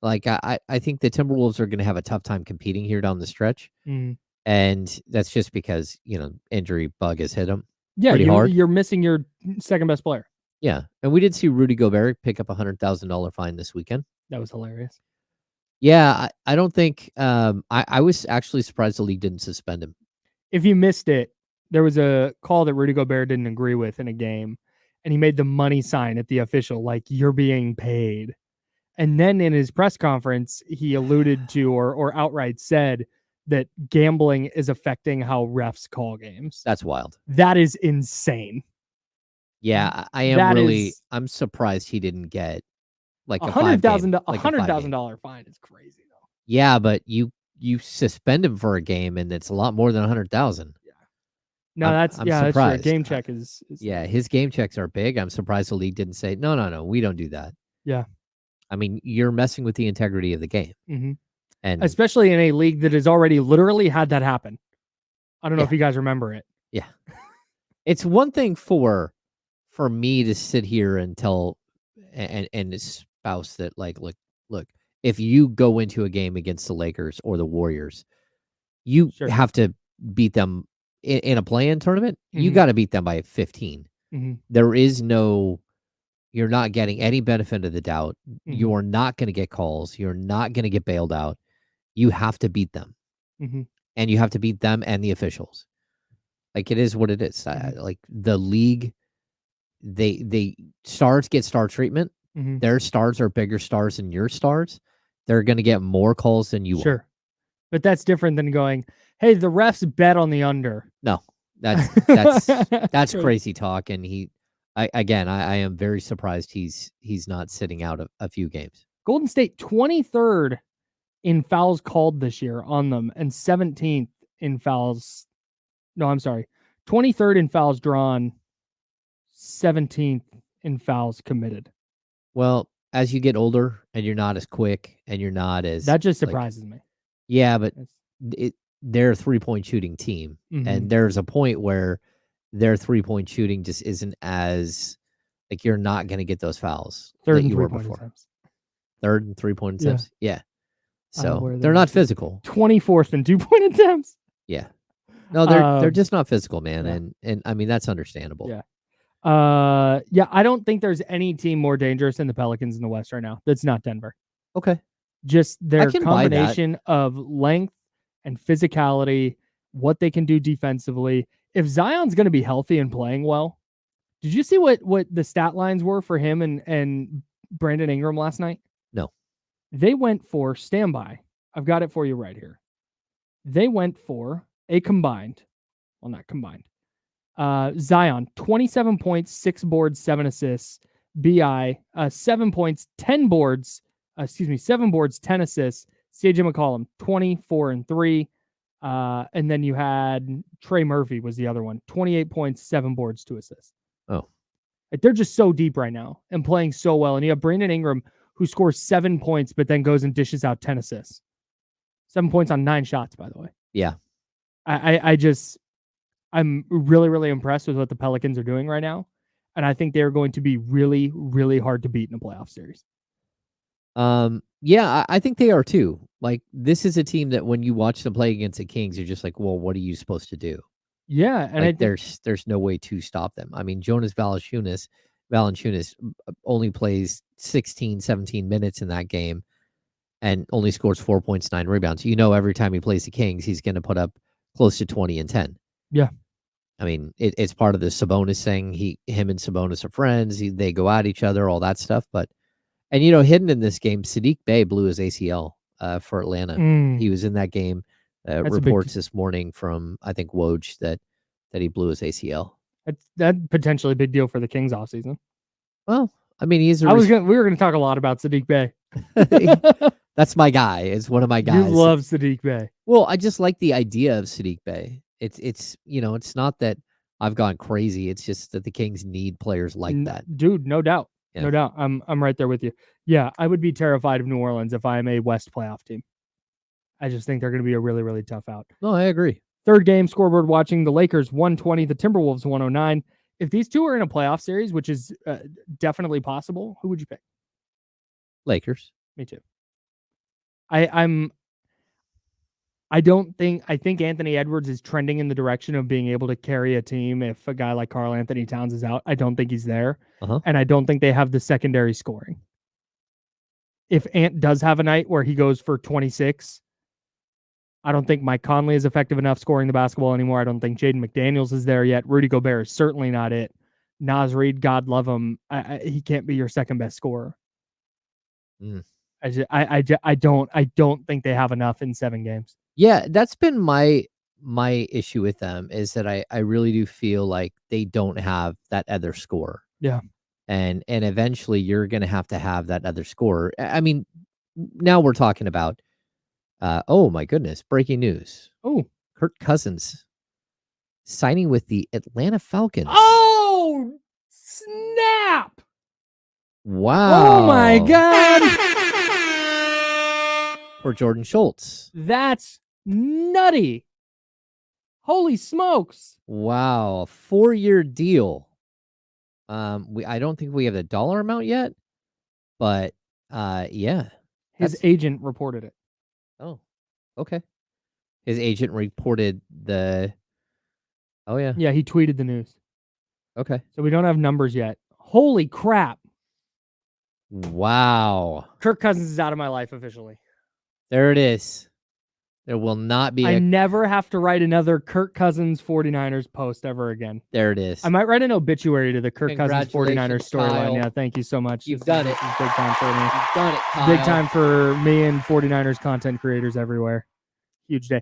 Like I think the Timberwolves are going to have a tough time competing here down the stretch. Mm. And that's just because, injury bug has hit them. Yeah, hard. You're missing your second best player. Yeah. And we did see Rudy Gobert pick up $100,000 fine this weekend. That was hilarious. Yeah, I don't think I was actually surprised the league didn't suspend him. If you missed it, there was a call that Rudy Gobert didn't agree with in a game, and he made the money sign at the official, like, you're being paid. And then in his press conference, he alluded to or outright said that gambling is affecting how refs call games. That's wild. That is insane. Yeah, I am I'm surprised he didn't get like $100,000 fine is crazy though. Yeah, but you suspend him for a game and it's a lot more than 100,000. Yeah. No, I'm surprised. That's true. Game check is yeah, his game checks are big. I'm surprised the league didn't say, no, we don't do that. Yeah. I mean, you're messing with the integrity of the game. Mm-hmm. And especially in a league that has already literally had that happen. I don't know if you guys remember it. Yeah. It's one thing for me to sit here and tell and espouse that, like, look, if you go into a game against the Lakers or the Warriors, you have to beat them in a play-in tournament. Mm-hmm. You got to beat them by 15. Mm-hmm. There is you're not getting any benefit of the doubt. Mm-hmm. You're not going to get calls. You're not going to get bailed out. You have to beat them. Mm-hmm. And you have to beat them and the officials. Like, it is what it is. Mm-hmm. Like, the league, they stars get star treatment. Mm-hmm. Their stars are bigger stars than your stars. They're going to get more calls than you are. Sure. But that's different than going, hey, the refs bet on the under. No, that's crazy talk. And I am very surprised he's not sitting out a few games. Golden State 23rd in fouls called this year on them and 17th in fouls. No, I'm sorry. 23rd in fouls drawn, 17th in fouls committed. Well, as you get older and you're not as quick and you're not as... That just surprises me. Yeah, but they're a three-point shooting team. Mm-hmm. And there's a point where their three-point shooting just isn't as... Like, you're not going to get those fouls Third that and you were before. Attempts. Third and three-point attempts? Yeah. So, they're not physical. 24th in two-point attempts? Yeah. No, they're just not physical, man. Yeah. And I mean, that's understandable. Yeah. I don't think there's any team more dangerous than the Pelicans in the West right now. That's not Denver. Okay. Just their combination of length and physicality, what they can do defensively. If Zion's going to be healthy and playing well, did you see what the stat lines were for him and Brandon Ingram last night? No. They went for standby. I've got it for you right here. They went for a combined, well, not combined. Zion, 27 points, 6 boards, 7 assists. BI, 7 points, 10 boards, 7 boards, 10 assists. CJ McCollum, 24 and 3. And then you had Trey Murphy was the other one, 28 points, 7 boards, 2 assists. Oh. Like, they're just so deep right now and playing so well. And you have Brandon Ingram, who scores 7 points, but then goes and dishes out 10 assists. 7 points on 9 shots, by the way. Yeah. I'm really, really impressed with what the Pelicans are doing right now. And I think they're going to be really, really hard to beat in a playoff series. Yeah, I think they are too. Like, this is a team that when you watch them play against the Kings, you're just like, well, what are you supposed to do? Yeah, and like, there's no way to stop them. I mean, Jonas Valanciunas only plays 16, 17 minutes in that game and only scores 4 points, 9 rebounds. Every time he plays the Kings, he's going to put up close to 20 and 10. Yeah. I mean, it's part of the Sabonis thing. Him and Sabonis are friends. They go at each other, all that stuff. And hidden in this game, Sadiq Bey blew his ACL for Atlanta. He was in that game. Reports this morning from, I think, Woj that he blew his ACL. That's potentially a big deal for the Kings offseason. Well, I mean, we were going to talk a lot about Sadiq Bey. That's my guy. It's one of my guys. You love Sadiq Bey. Well, I just like the idea of Sadiq Bey. It's not that I've gone crazy. It's just that the Kings need players like that. Dude, no doubt. Yeah. No doubt. I'm right there with you. Yeah, I would be terrified of New Orleans if I'm a West playoff team. I just think they're going to be a really, really tough out. No, I agree. Third game, scoreboard watching, the Lakers 120, the Timberwolves 109. If these two are in a playoff series, which is definitely possible, who would you pick? Lakers. Me too. I think Anthony Edwards is trending in the direction of being able to carry a team if a guy like Karl Anthony Towns is out. I don't think he's there. And I don't think they have the secondary scoring. If Ant does have a night where he goes for 26, I don't think Mike Conley is effective enough scoring the basketball anymore. I don't think Jaden McDaniels is there yet. Rudy Gobert is certainly not it. Naz Reid, God love him, he can't be your second best scorer. I don't think they have enough in 7 games. Yeah, that's been my issue with them, is that I really do feel like they don't have that other scorer. Yeah. And eventually you're going to have that other scorer. I mean, now we're talking about, oh my goodness, breaking news. Oh, Kirk Cousins signing with the Atlanta Falcons. Oh, snap. Wow. Oh my God. Or Jordan Schultz. That's nutty. Holy smokes. Wow. 4-year deal. I don't think we have the dollar amount yet, but yeah. His agent reported it. Oh, okay. His agent reported the. Oh yeah. Yeah, he tweeted the news. Okay. So we don't have numbers yet. Holy crap. Wow. Kirk Cousins is out of my life officially. There it is. There will not be. I never have to write another Kirk Cousins 49ers post ever again. There it is. I might write an obituary to the Kirk Cousins 49ers storyline. Yeah, thank you so much. You've done it. This is big time for me. You've done it, Kyle. Big time for me and 49ers content creators everywhere. Huge day.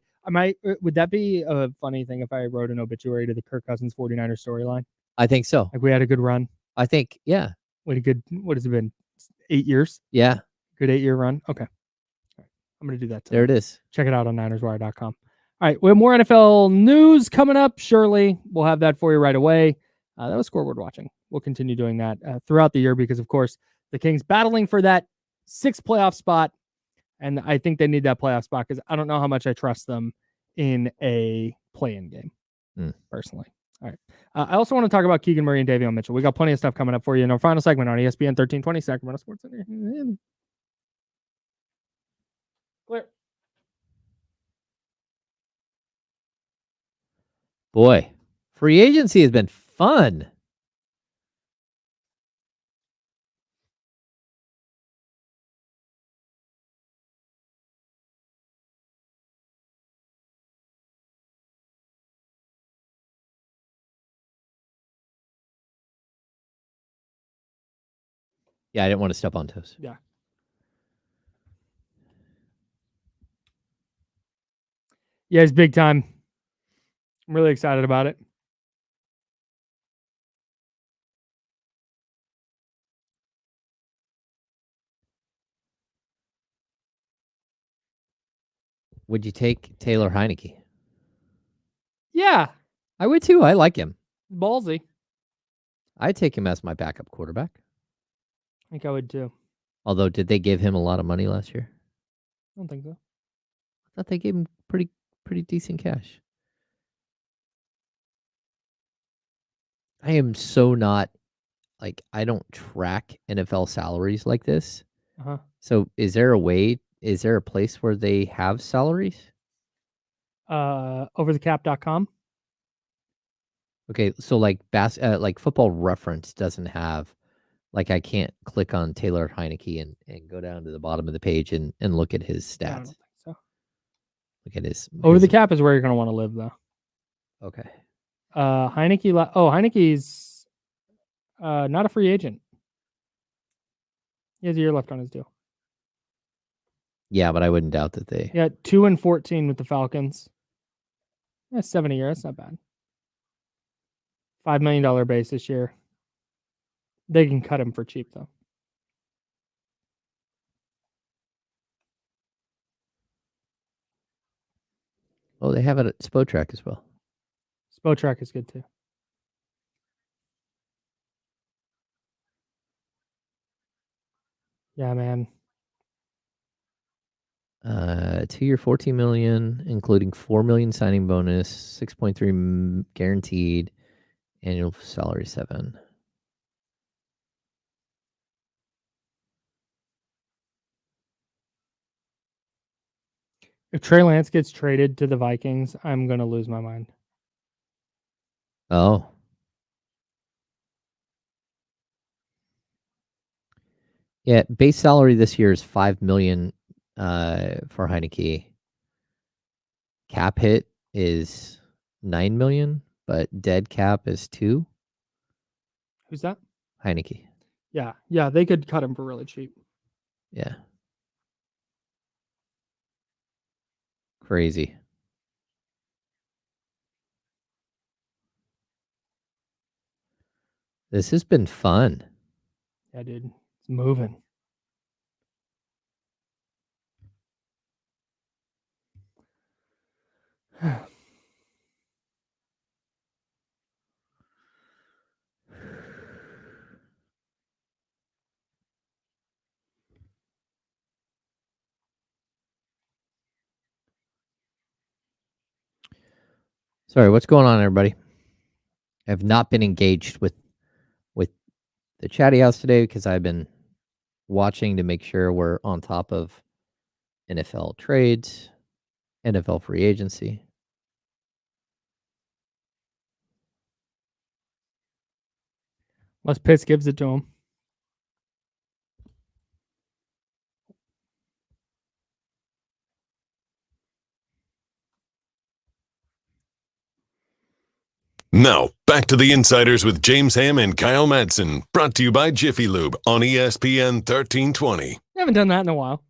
Would that be a funny thing if I wrote an obituary to the Kirk Cousins 49ers storyline? I think so. Like we had a good run. I think, yeah. What has it been? 8 years? Yeah. Good 8-year run. Okay. I'm going to do that today. There it is. Check it out on NinersWire.com. All right, we have more NFL news coming up. Surely we'll have that for you right away. That was scoreboard watching. We'll continue doing that throughout the year because, of course, the Kings battling for that 6th playoff spot. And I think they need that playoff spot because I don't know how much I trust them in a play-in game, personally. All right. I also want to talk about Keegan Murray and Davion Mitchell. We got plenty of stuff coming up for you in our final segment on ESPN 1320 Sacramento Sports Center. Clear. Boy, free agency has been fun. Yeah, I didn't want to step on toes. Yeah. Yeah, it's big time. I'm really excited about it. Would you take Taylor Heineke? Yeah. I would too. I like him. Ballsy. I'd take him as my backup quarterback. I think I would too. Although, did they give him a lot of money last year? I don't think so. I thought they gave him pretty decent cash. I am so not, I don't track NFL salaries like this. Uh-huh. So is there a way is there a place where they have salaries? Overthecap.com. Okay, so like Football Reference doesn't have, like, I can't click on Taylor Heineke and go down to the bottom of the page and look at his stats. No, I don't think so. Look at his Over the Cap is where you're going to want to live, though. Okay. Heineke. Heineke's not a free agent. He has a year left on his deal. Yeah, but I wouldn't doubt that they. Yeah, 2-14 with the Falcons. Yeah, 7 a year. That's not bad. $5 million base this year. They can cut him for cheap, though. Oh, they have it at Spotrac as well. Spotrac is good, too. Yeah, man. 2-year, $14 million, including $4 million signing bonus, 6.3 guaranteed, annual salary $7. If Trey Lance gets traded to the Vikings, I'm gonna lose my mind. Oh. Yeah, base salary this year is $5 million for Heineke. Cap hit is $9 million, but dead cap is $2 million. Who's that? Heineke. Yeah, they could cut him for really cheap. Yeah. Crazy. This has been fun. Yeah, dude. It's moving. Sorry, what's going on, everybody? I have not been engaged with the chatty house today because I've been watching to make sure we're on top of NFL trades, NFL free agency. Unless Pitts gives it to him. Now, back to the Insiders with James Ham and Kyle Madsen, brought to you by Jiffy Lube on ESPN 1320. We haven't done that in a while.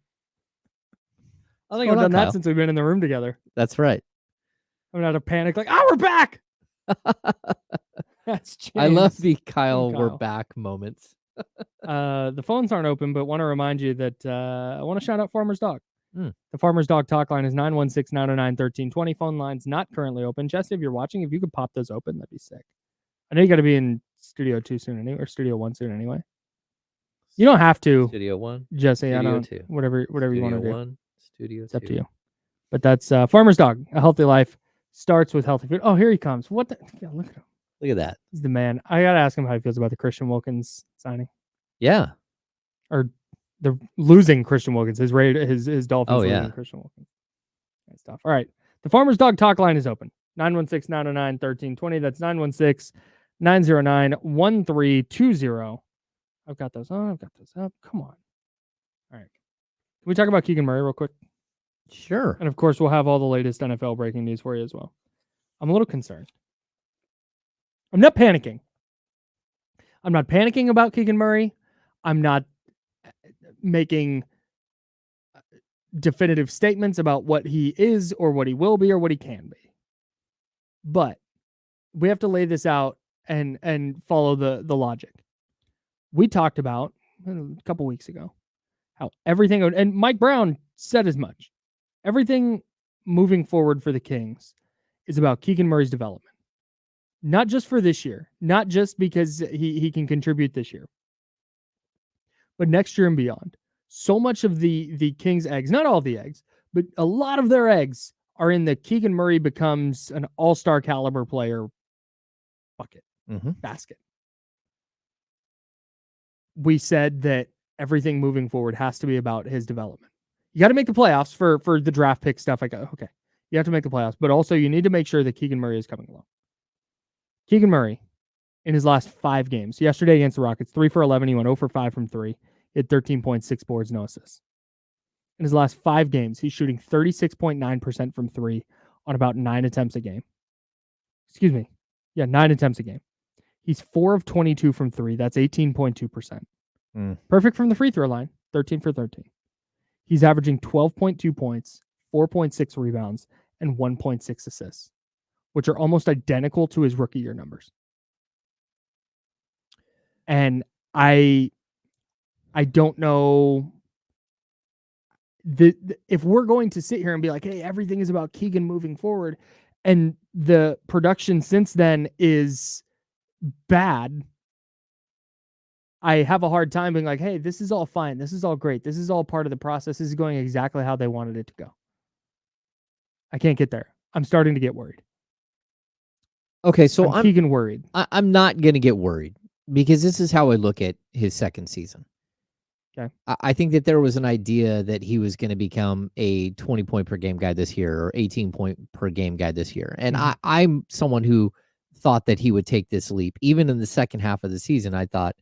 I think I've done that since we've been in the room together. That's right. I'm not a panic like, we're back. That's James. I love the Kyle, we're back moments. The phones aren't open, but want to remind you that I want to shout out Farmer's Dog. The Farmer's Dog talk line is 916-909-1320. Phone line's not currently open. Jesse, if you're watching, if you could pop those open, that'd be sick. I know you got to be in Studio 2 soon anyway, or Studio 1 soon anyway. You don't have to. Studio 1. Jesse, Studio I don't. 2. Whatever you want to do. 1, Studio 2. It's up to you. But that's Farmer's Dog. A healthy life starts with healthy food. Oh, here he comes. What the? Yeah, look at him. Look at that. He's the man. I got to ask him how he feels about the Christian Wilkins signing. Yeah. Or the losing Christian Wilkins. His Dolphins losing Christian Wilkins. Nice stuff. All right. The Farmer's Dog talk line is open. 916-909-1320. That's 916-909-1320. I've got those on. I've got those up. Come on. All right. Can we talk about Keegan Murray real quick? Sure. And of course, we'll have all the latest NFL breaking news for you as well. I'm a little concerned. I'm not panicking. I'm not panicking about Keegan Murray. I'm not making definitive statements about what he is or what he will be or what he can be. But we have to lay this out and follow the logic. We talked about a couple weeks ago how everything, and Mike Brown said as much, everything moving forward for the Kings is about Keegan Murray's development. Not just for this year, not just because he can contribute this year, but next year and beyond. So much of the Kings' eggs, not all the eggs, but a lot of their eggs are in the Keegan Murray becomes an all-star caliber player bucket, basket. We said that everything moving forward has to be about his development. You got to make the playoffs for the draft pick stuff. I go, okay, you have to make the playoffs, but also you need to make sure that Keegan Murray is coming along. Keegan Murray, in his last 5 games, yesterday against the Rockets, 3 for 11. He went 0 for 5 from 3. He had 13.6 boards, no assists. In his last 5 games, he's shooting 36.9% from 3 on about 9 attempts a game. Excuse me. Yeah, 9 attempts a game. He's 4 of 22 from 3. That's 18.2%. Perfect from the free throw line, 13 for 13. He's averaging 12.2 points, 4.6 rebounds, and 1.6 assists, which are almost identical to his rookie year numbers. And I don't know if we're going to sit here and be like, hey, everything is about Keegan moving forward, and the production since then is bad. I have a hard time being like, hey, this is all fine. This is all great. This is all part of the process. This is going exactly how they wanted it to go. I can't get there. I'm starting to get worried. Okay, so I'm Keegan worried. I'm not going to get worried because this is how I look at his second season. Okay. I think that there was an idea that he was going to become a 20-point per game guy this year or 18-point per game guy this year. And I'm someone who thought that he would take this leap. Even in the second half of the season, I thought,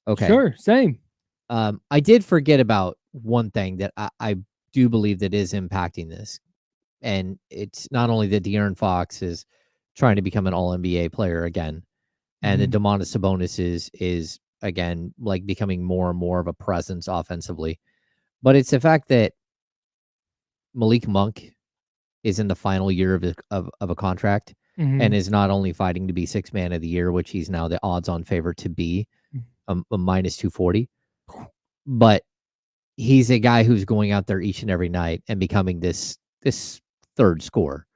okay. Sure, same. I did forget about one thing that I do believe that is impacting this. And it's not only that De'Aaron Fox is trying to become an all-NBA player again, and the Domantas Sabonis is again, like becoming more and more of a presence offensively. But it's the fact that Malik Monk is in the final year of a contract and is not only fighting to be 6th man of the year, which he's now the odds-on favorite to be, a minus 240. But he's a guy who's going out there each and every night and becoming this third scorer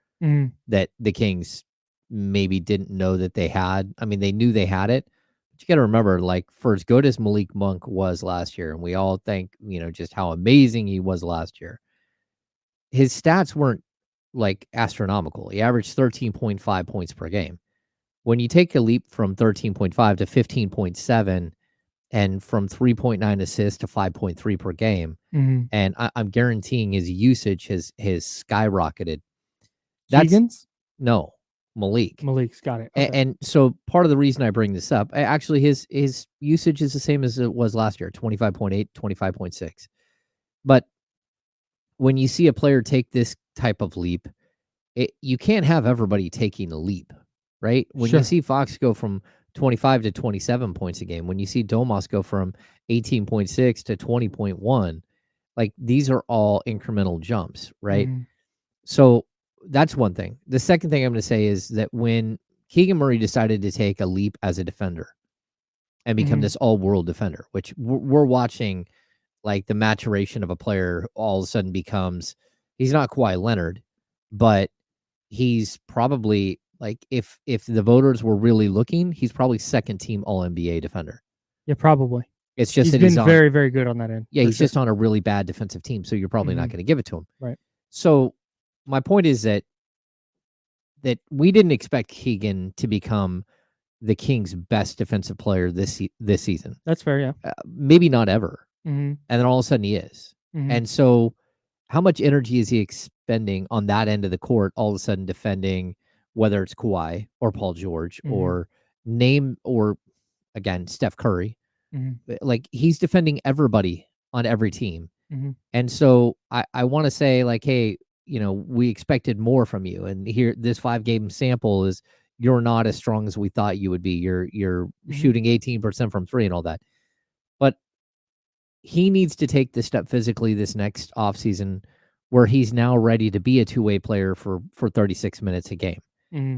that the Kings maybe didn't know that they had. I mean, they knew they had it. But you got to remember, like, for as good as Malik Monk was last year, and we all think, just how amazing he was last year, his stats weren't, like, astronomical. He averaged 13.5 points per game. When you take a leap from 13.5 to 15.7 and from 3.9 assists to 5.3 per game, and I'm guaranteeing his usage has skyrocketed. Keegan's? No. Malik's got it. Okay. And so part of the reason I bring this up, actually his usage is the same as it was last year, 25.8, 25.6. But when you see a player take this type of leap, you can't have everybody taking a leap, right? When you see Fox go from 25 to 27 points a game, when you see Domas go from 18.6 to 20.1, like these are all incremental jumps, right? So that's one thing. The second thing I'm going to say is that when Keegan Murray decided to take a leap as a defender and become this all-world defender, which we're watching, like the maturation of a player who all of a sudden becomes, he's not Kawhi Leonard, but he's probably, like, if the voters were really looking, he's probably second-team All-NBA defender. Yeah, probably. It's just he's been very, very good on that end. Yeah, he's just on a really bad defensive team, so you're probably not going to give it to him. Right. So my point is that we didn't expect Keegan to become the Kings' best defensive player this season. That's fair, yeah. Maybe not ever. And then all of a sudden he is. And so how much energy is he expending on that end of the court, all of a sudden defending, whether it's Kawhi or Paul George or again, Steph Curry. Like, he's defending everybody on every team. And so I want to say, like, hey, we expected more from you. And here, this 5-game sample is, you're not as strong as we thought you would be. You're shooting 18% from 3 and all that. But he needs to take this step physically this next offseason where he's now ready to be a two-way player for 36 minutes a game.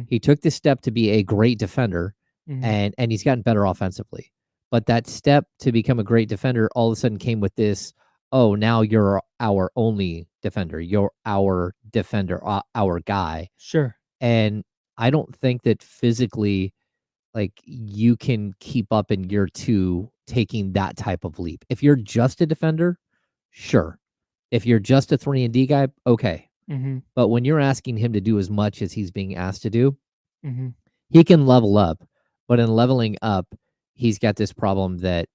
He took this step to be a great defender, and he's gotten better offensively. But that step to become a great defender all of a sudden came with this, oh, now you're our only defender. You're our defender, our guy. Sure. And I don't think that physically, like, you can keep up in year 2 taking that type of leap. If you're just a defender, sure. If you're just a 3-and-D guy, okay. But when you're asking him to do as much as he's being asked to do, he can level up. But in leveling up, he's got this problem that,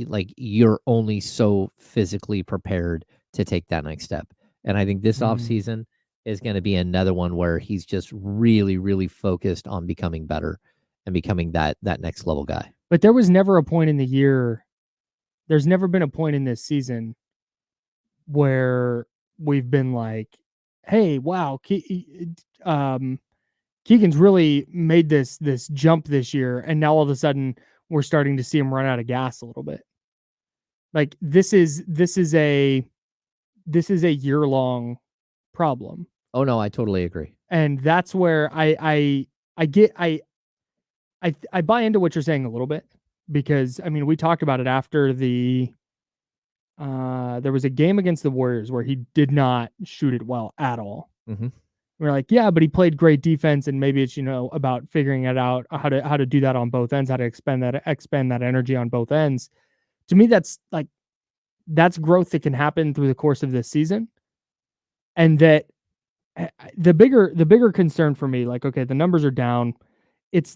like, you're only so physically prepared to take that next step. And I think this offseason is going to be another one where he's just really, really focused on becoming better and becoming that next level guy. But there was never a point in the year, there's never been a point in this season where we've been like, hey, wow, Keegan's really made this jump this year, and now all of a sudden we're starting to see him run out of gas a little bit. Like this is a year-long problem. Oh no, I totally agree. And that's where I buy into what you're saying a little bit, because I mean, we talked about it after there was a game against the Warriors where he did not shoot it well at all. We're like, yeah, but he played great defense, and maybe it's, about figuring it out, how to do that on both ends, how to expend that energy on both ends. To me, that's growth that can happen through the course of this season. And that the bigger concern for me, like, okay, the numbers are down. It's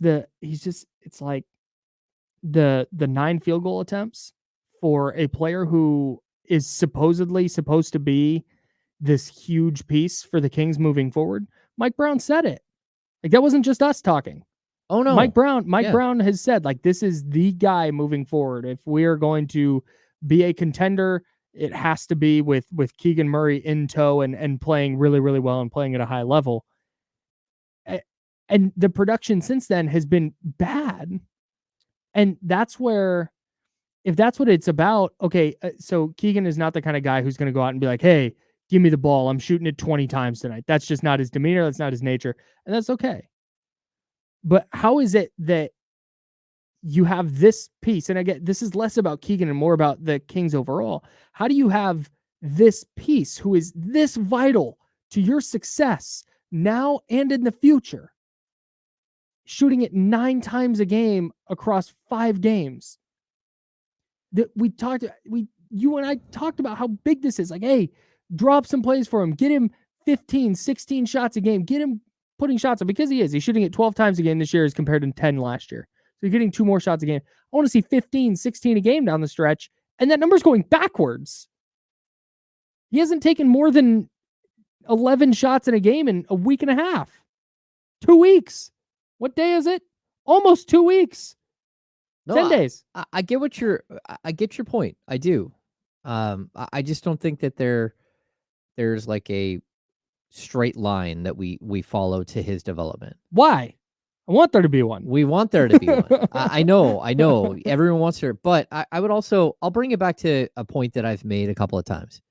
like the 9 field goal attempts for a player who is supposedly supposed to be this huge piece for the Kings moving forward. Mike Brown said it. Like, that wasn't just us talking. Oh no. Mike Brown has said, like, this is the guy moving forward. If we are going to be a contender, it has to be with Keegan Murray in tow and playing really, really well and playing at a high level. And the production since then has been bad. And that's where, if that's what it's about, okay, so Keegan is not the kind of guy who's going to go out and be like, hey, give me the ball, I'm shooting it 20 times tonight. That's just not his demeanor. That's not his nature. And that's okay. But how is it that you have this piece? And again, this is less about Keegan and more about the Kings overall. How do you have this piece who is this vital to your success now and in the future, shooting it 9 times a game across 5 games? That you and I talked about how big this is. Like, hey, drop some plays for him. Get him 15, 16 shots a game. Get him putting shots up, because he's shooting it 12 times a game this year as compared to 10 last year. So you're getting 2 more shots a game. I want to see 15, 16 a game down the stretch, and that number's going backwards. He hasn't taken more than 11 shots in a game in a week and a half. 2 weeks. What day is it? Almost 2 weeks. No, 10 days. I get your point. I do. I just don't think that there's like a straight line that we follow to his development. Why? I want there to be one. We want there to be one. I know. Everyone wants there, but I would also, I'll bring it back to a point that I've made a couple of times.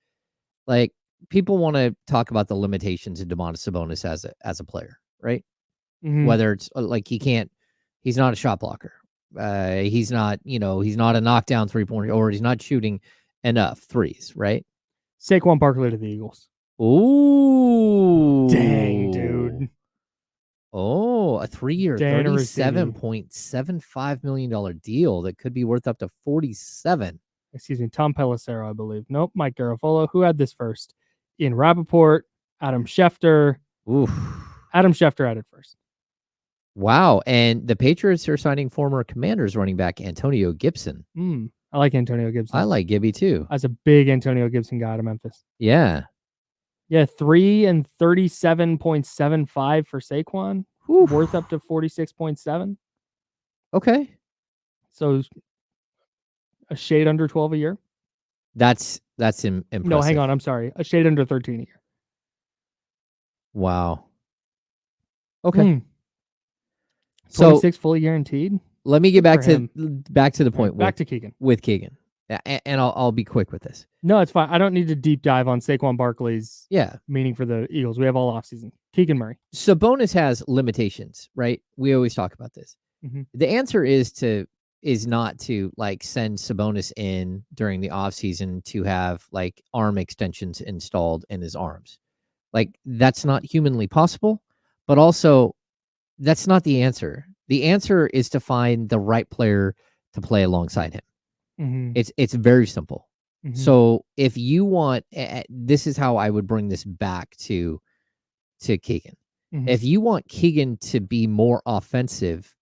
Like, people want to talk about the limitations of Domantas Sabonis as a player, right? Mm-hmm. Whether it's like he's not a shot blocker. He's not a knockdown 3-pointer, or he's not shooting enough threes, right? Saquon Barkley to the Eagles. Ooh. Dang, dude. Oh, a 3-year, $37.75 million deal that could be worth up to 47. Excuse me, Tom Pelissero, I believe. Nope, Mike Garofalo. Who had this first? Ian Rappaport, Adam Schefter. Oof. Adam Schefter had it first. Wow, and the Patriots are signing former Commanders running back Antonio Gibson. I like Antonio Gibson. I like Gibby too. I was a big Antonio Gibson guy out of Memphis. Yeah. Yeah, 3 and 37.75 for Saquon. Oof. Worth up to 46.7. Okay. So a shade under 12 a year. That's impressive. No, hang on. I'm sorry. A shade under 13 a year. Wow. Okay. 26 fully guaranteed. Let me get back to the point. Back to Keegan. With Keegan. And I'll be quick with this. No, it's fine. I don't need to deep dive on Saquon Barkley's meaning for the Eagles. We have all offseason. Keegan Murray. Sabonis has limitations, right? We always talk about this. Mm-hmm. The answer is not to like send Sabonis in during the offseason to have like arm extensions installed in his arms. Like, that's not humanly possible, but also that's not the answer. The answer is to find the right player to play alongside him. Mm-hmm. It's very simple. Mm-hmm. So if you want, this is how I would bring this back to Keegan. Mm-hmm. If you want Keegan to be more offensive,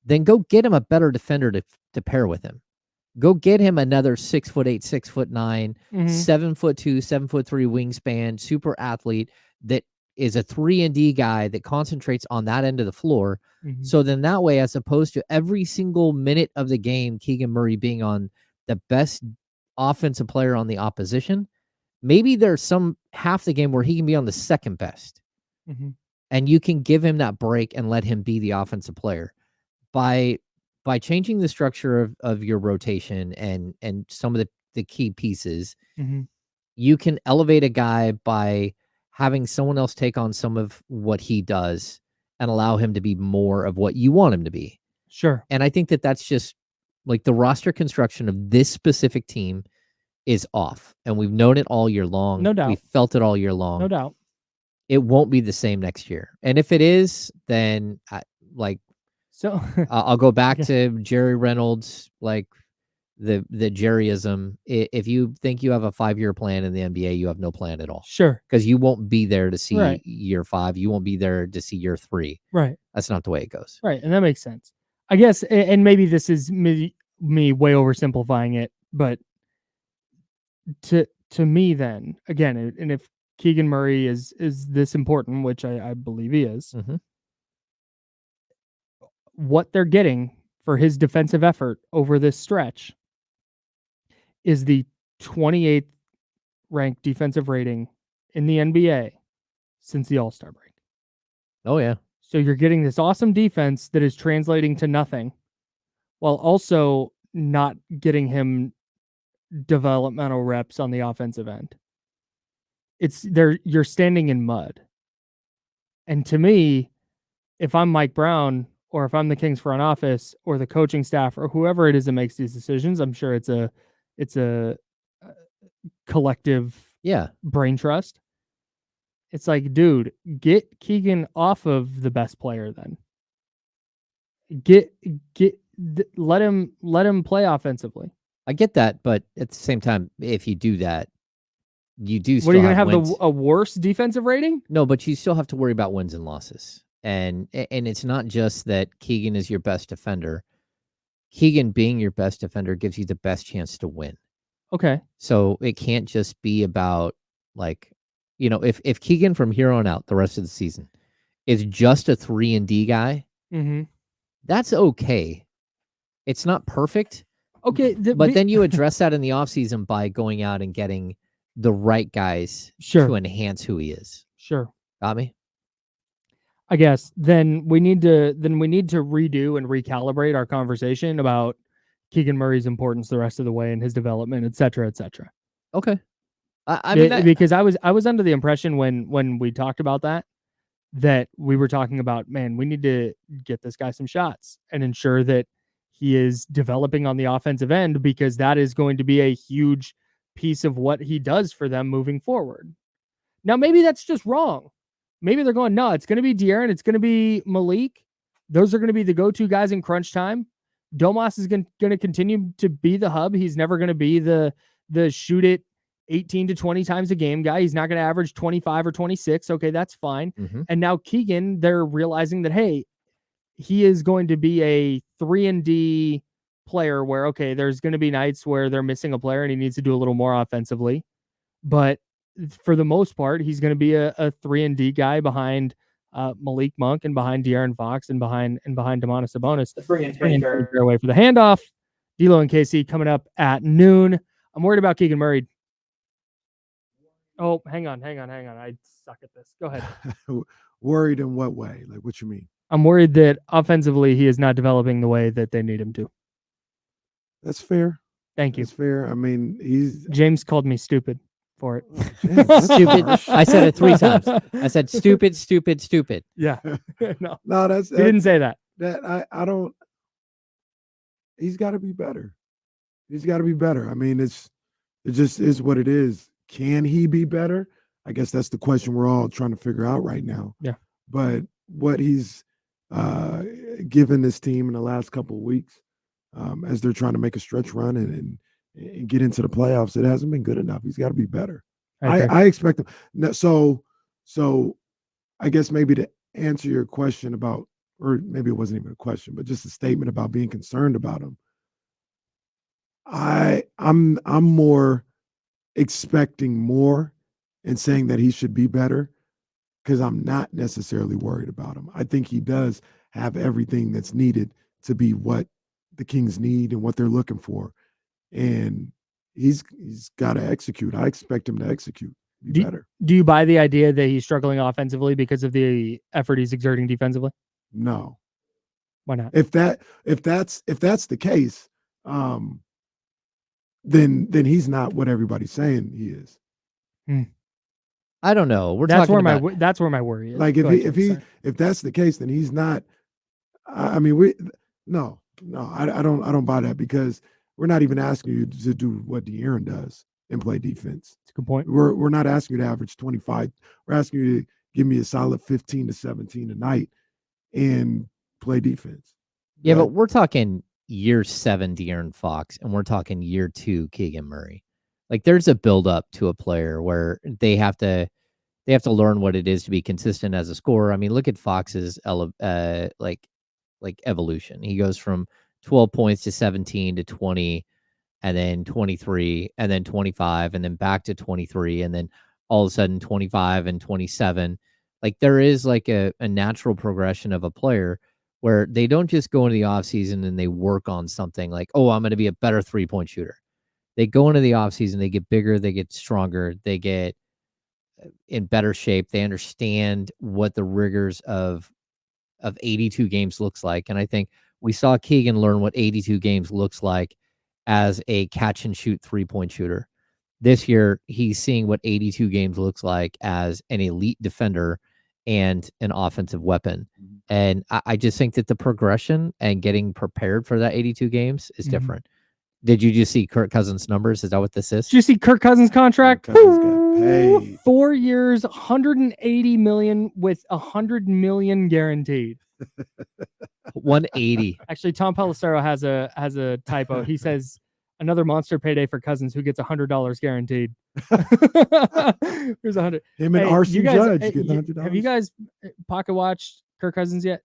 then go get him a better defender to pair with him. Go get him another 6'8", 6'9", Mhm. 7'2", 7'3" wingspan, super athlete that is a 3-and-D guy that concentrates on that end of the floor. Mhm. So then that way, as opposed to every single minute of the game, Keegan Murray being on the best offensive player on the opposition, maybe there's some half the game where he can be on the second best. Mhm. And you can give him that break and let him be the offensive player. By changing the structure of your rotation and some of the key pieces, Mhm. you can elevate a guy by having someone else take on some of what he does and allow him to be more of what you want him to be. Sure. And I think that that's just like the roster construction of this specific team is off. And we've known it all year long. No doubt. We felt it all year long. No doubt. It won't be the same next year. And if it is, then So I'll go back to Jerry Reynolds, like the Jerryism. If you think you have a 5-year plan in the NBA, you have no plan at all. Sure. Because you won't be there to see Right. year 5. You won't be there to see year 3. Right. That's not the way it goes. Right. And that makes sense. I guess, and maybe this is me way oversimplifying it, but to me then, again, and if Keegan Murray is this important, which I believe he is, Mm-hmm. what they're getting for his defensive effort over this stretch is the 28th ranked defensive rating in the NBA since the All-Star break. Oh, yeah. So you're getting this awesome defense that is translating to nothing while also not getting him developmental reps on the offensive end. You're standing in mud. And to me, if I'm Mike Brown or if I'm the Kings front office or the coaching staff or whoever it is that makes these decisions, I'm sure it's a collective brain trust. It's like, dude, get Keegan off of the best player then. Let him play offensively. I get that, but at the same time, if you do that, you do still what are you going to have wins. a worse defensive rating? No, but you still have to worry about wins and losses. And it's not just that Keegan is your best defender. Keegan being your best defender gives you the best chance to win. Okay. So it can't just be about if Keegan from here on out the rest of the season is just a 3-and-D guy, that's okay. It's not perfect. Okay. But then you address that in the offseason by going out and getting the right guys to enhance who he is. Sure. Got me? I guess then we need to redo and recalibrate our conversation about Keegan Murray's importance the rest of the way in his development, et cetera, et cetera. Okay. Because I was under the impression when we talked about that we were talking about, man, we need to get this guy some shots and ensure that he is developing on the offensive end, because that is going to be a huge piece of what he does for them moving forward. Now, maybe that's just wrong. Maybe they're going, no, it's going to be De'Aaron. It's going to be Malik. Those are going to be the go-to guys in crunch time. Domas is going to continue to be the hub. He's never going to be the shoot it 18 to 20 times a game guy. He's not going to average 25 or 26. Okay, that's fine. And now Keegan, they're realizing that, hey, he is going to be a 3-and-D player where, okay, there's going to be nights where they're missing a player and he needs to do a little more offensively. But for the most part, he's going to be a 3-and-D guy behind Malik Monk and behind De'Aaron Fox and behind Domantas Sabonis. Let's bring in fairway for the handoff. D'Lo and KC coming up at noon. I'm worried about Keegan Murray. Oh, hang on. I suck at this. Go ahead. Worried in what way? Like, what you mean? I'm worried that offensively he is not developing the way that they need him to. That's fair. Thank you. That's fair. I mean, James called me stupid for it. Stupid. I said it 3 times. I said stupid, stupid, stupid. Yeah. No, that's he didn't say that. I don't. He's got to be better. He's got to be better. I mean, it just is what it is. Can he be better? I guess that's the question we're all trying to figure out right now. Yeah. But what he's given this team in the last couple of weeks, as they're trying to make a stretch run and get into the playoffs, it hasn't been good enough. He's got to be better. I expect him. So I guess maybe to answer your question about, or maybe it wasn't even a question, but just a statement about being concerned about him. I'm more expecting more and saying that he should be better because I'm not necessarily worried about him. I think he does have everything that's needed to be what the Kings need and what they're looking for. And he's got to execute. I expect him to execute. Be better. Do you buy the idea that he's struggling offensively because of the effort he's exerting defensively? No. Why not? If that's the case, then he's not what everybody's saying he is. I don't know. That's where my worry is. Like if that's the case, then he's not. I mean, I don't buy that because we're not even asking you to do what De'Aaron does and play defense. That's a good point. We're not asking you to average 25. We're asking you to give me a solid 15 to 17 a night and play defense. Yeah, but we're talking year 7 De'Aaron Fox, and we're talking year 2 Keegan Murray. Like there's a build up to a player where they have to learn what it is to be consistent as a scorer. I mean, look at Fox's evolution. He goes from 12 points to 17 to 20, and then 23, and then 25, and then back to 23, and then all of a sudden 25 and 27. Like there is like a natural progression of a player where they don't just go into the offseason and they work on something like, oh, I'm going to be a better 3-point shooter. They go into the offseason, they get bigger, they get stronger, they get in better shape. They understand what the rigors of 82 games looks like. And I think we saw Keegan learn what 82 games looks like as a catch and shoot 3-point shooter. This year, he's seeing what 82 games looks like as an elite defender and an offensive weapon. And I just think that the progression and getting prepared for that 82 games is different. Did you just see Kirk Cousins' numbers? Is that what this is? Did you see Kirk Cousins' contract? Kirk Cousins got paid. 4 years, $180 million with $100 million guaranteed. 180. Actually, Tom Pelissero has a typo. He says another monster payday for Cousins, who gets $100 guaranteed. Here's 100. Him and Arson Judge getting $100. Have you guys pocket watched Kirk Cousins yet?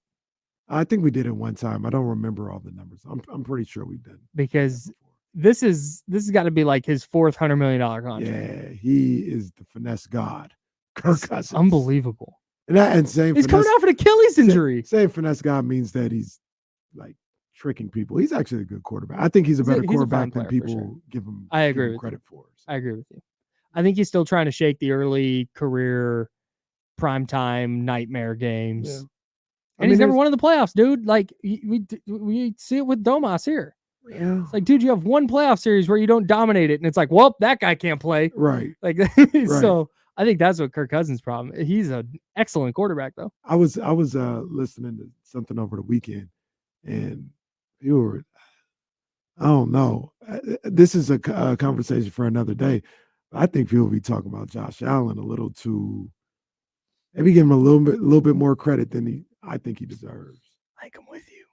I think we did it one time. I don't remember all the numbers. I'm pretty sure we did. Because this has got to be like his 4th $100 million contract. Yeah, he is the finesse god. Kirk Cousins. Unbelievable. And same. He's coming off an Achilles injury. Same finesse god means that he's like tricking people. He's actually a good quarterback. I think he's a better quarterback than people give him. I agree with credit for. So. I agree with you. I think he's still trying to shake the early career primetime nightmare games. Yeah. And he's never won in the playoffs, dude. Like we see it with Domas here. Yeah. It's like, dude, you have one playoff series where you don't dominate it, and it's like, well, that guy can't play. Right. Like so I think that's what Kirk Cousins' problem. He's an excellent quarterback, though. I was listening to something over the weekend, and you were, I don't know. This is a conversation for another day. I think people be talking about Josh Allen a little too. Maybe give him a little bit more credit than I think he deserves. Like, I'm with you.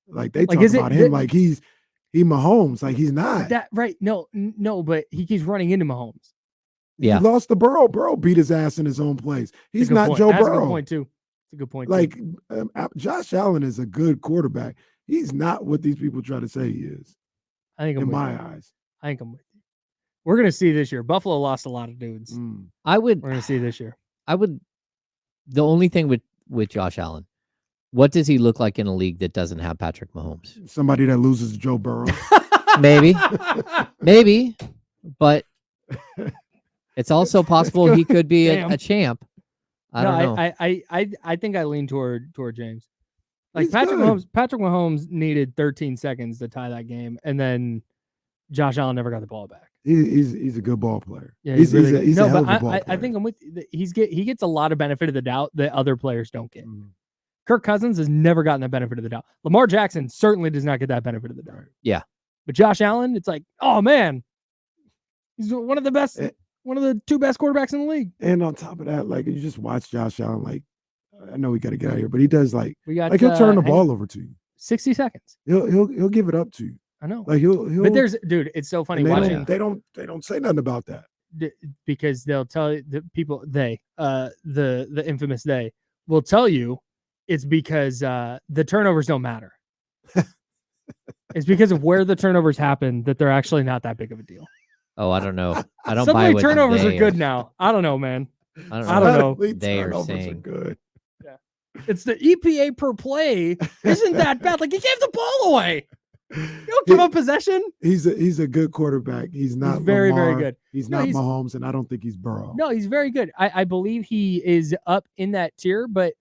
Like they talk about him like he Mahomes. Like he's not. That right? No, but he keeps running into Mahomes. Yeah, he lost to Burrow. Burrow beat his ass in his own place. He's not point. Joe That's Burrow. A good point too. It's a good point. Like Josh Allen is a good quarterback. He's not what these people try to say he is. I think in my eyes. I think I'm with you. We're gonna see this year. Buffalo lost a lot of dudes. We're gonna see this year. The only thing with Josh Allen, what does he look like in a league that doesn't have Patrick Mahomes? Somebody that loses to Joe Burrow. Maybe, but it's also possible he could be a champ. I don't know. I think I lean toward James. Like He's Patrick good. Mahomes. Patrick Mahomes needed 13 seconds to tie that game, and then Josh Allen never got the ball back. He's a good ball player. Yeah, he's really, a hell of a ball player. I think I'm with you. He gets a lot of benefit of the doubt that other players don't get. Kirk Cousins has never gotten the benefit of the doubt. Lamar Jackson certainly does not get that benefit of the doubt. Yeah. But Josh Allen, it's like, oh man, he's one of the best, one of the 2 best quarterbacks in the league. And on top of that, like you just watch Josh Allen. Like I know we got to get out of here, but he does like he'll turn the ball over to you. 60 seconds. He'll give it up to you. I know. Like he'll. But dude, it's so funny watching. They don't say nothing about that because they'll tell the people the infamous they will tell you it's because the turnovers don't matter. It's because of where the turnovers happen that they're actually not that big of a deal. Oh, I don't know. I don't Some buy league what turnovers are good now. I don't know, man. I don't know. What they are saying. Are good. Yeah. It's the EPA per play. Isn't that bad? Like, he gave the ball away. You don't give up possession. He's a good quarterback. He's not very, Lamar. very good. He's not Mahomes, and I don't think he's Burrow. No, he's very good. I believe he is up in that tier, but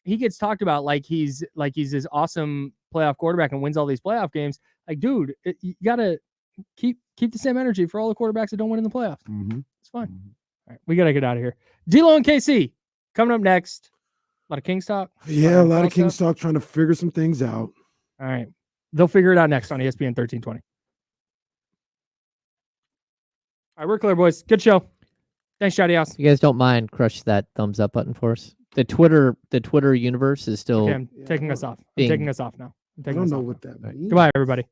he gets talked about like he's this awesome playoff quarterback and wins all these playoff games. Like, dude, you gotta keep the same energy for all the quarterbacks that don't win in the playoffs. Mm-hmm. It's fun. Mm-hmm. All right, we gotta get out of here. D-Lo and KC coming up next. A lot of Kings talk. Yeah, a lot of Kings talk, trying to figure some things out. All right, they'll figure it out next on ESPN 1320. All right, we're clear, boys. Good show. Thanks, Shotty House. You guys don't mind, crush that thumbs up button for us. The Twitter universe is still taking us off. I'm taking us off now. I don't know what that means. Goodbye, everybody.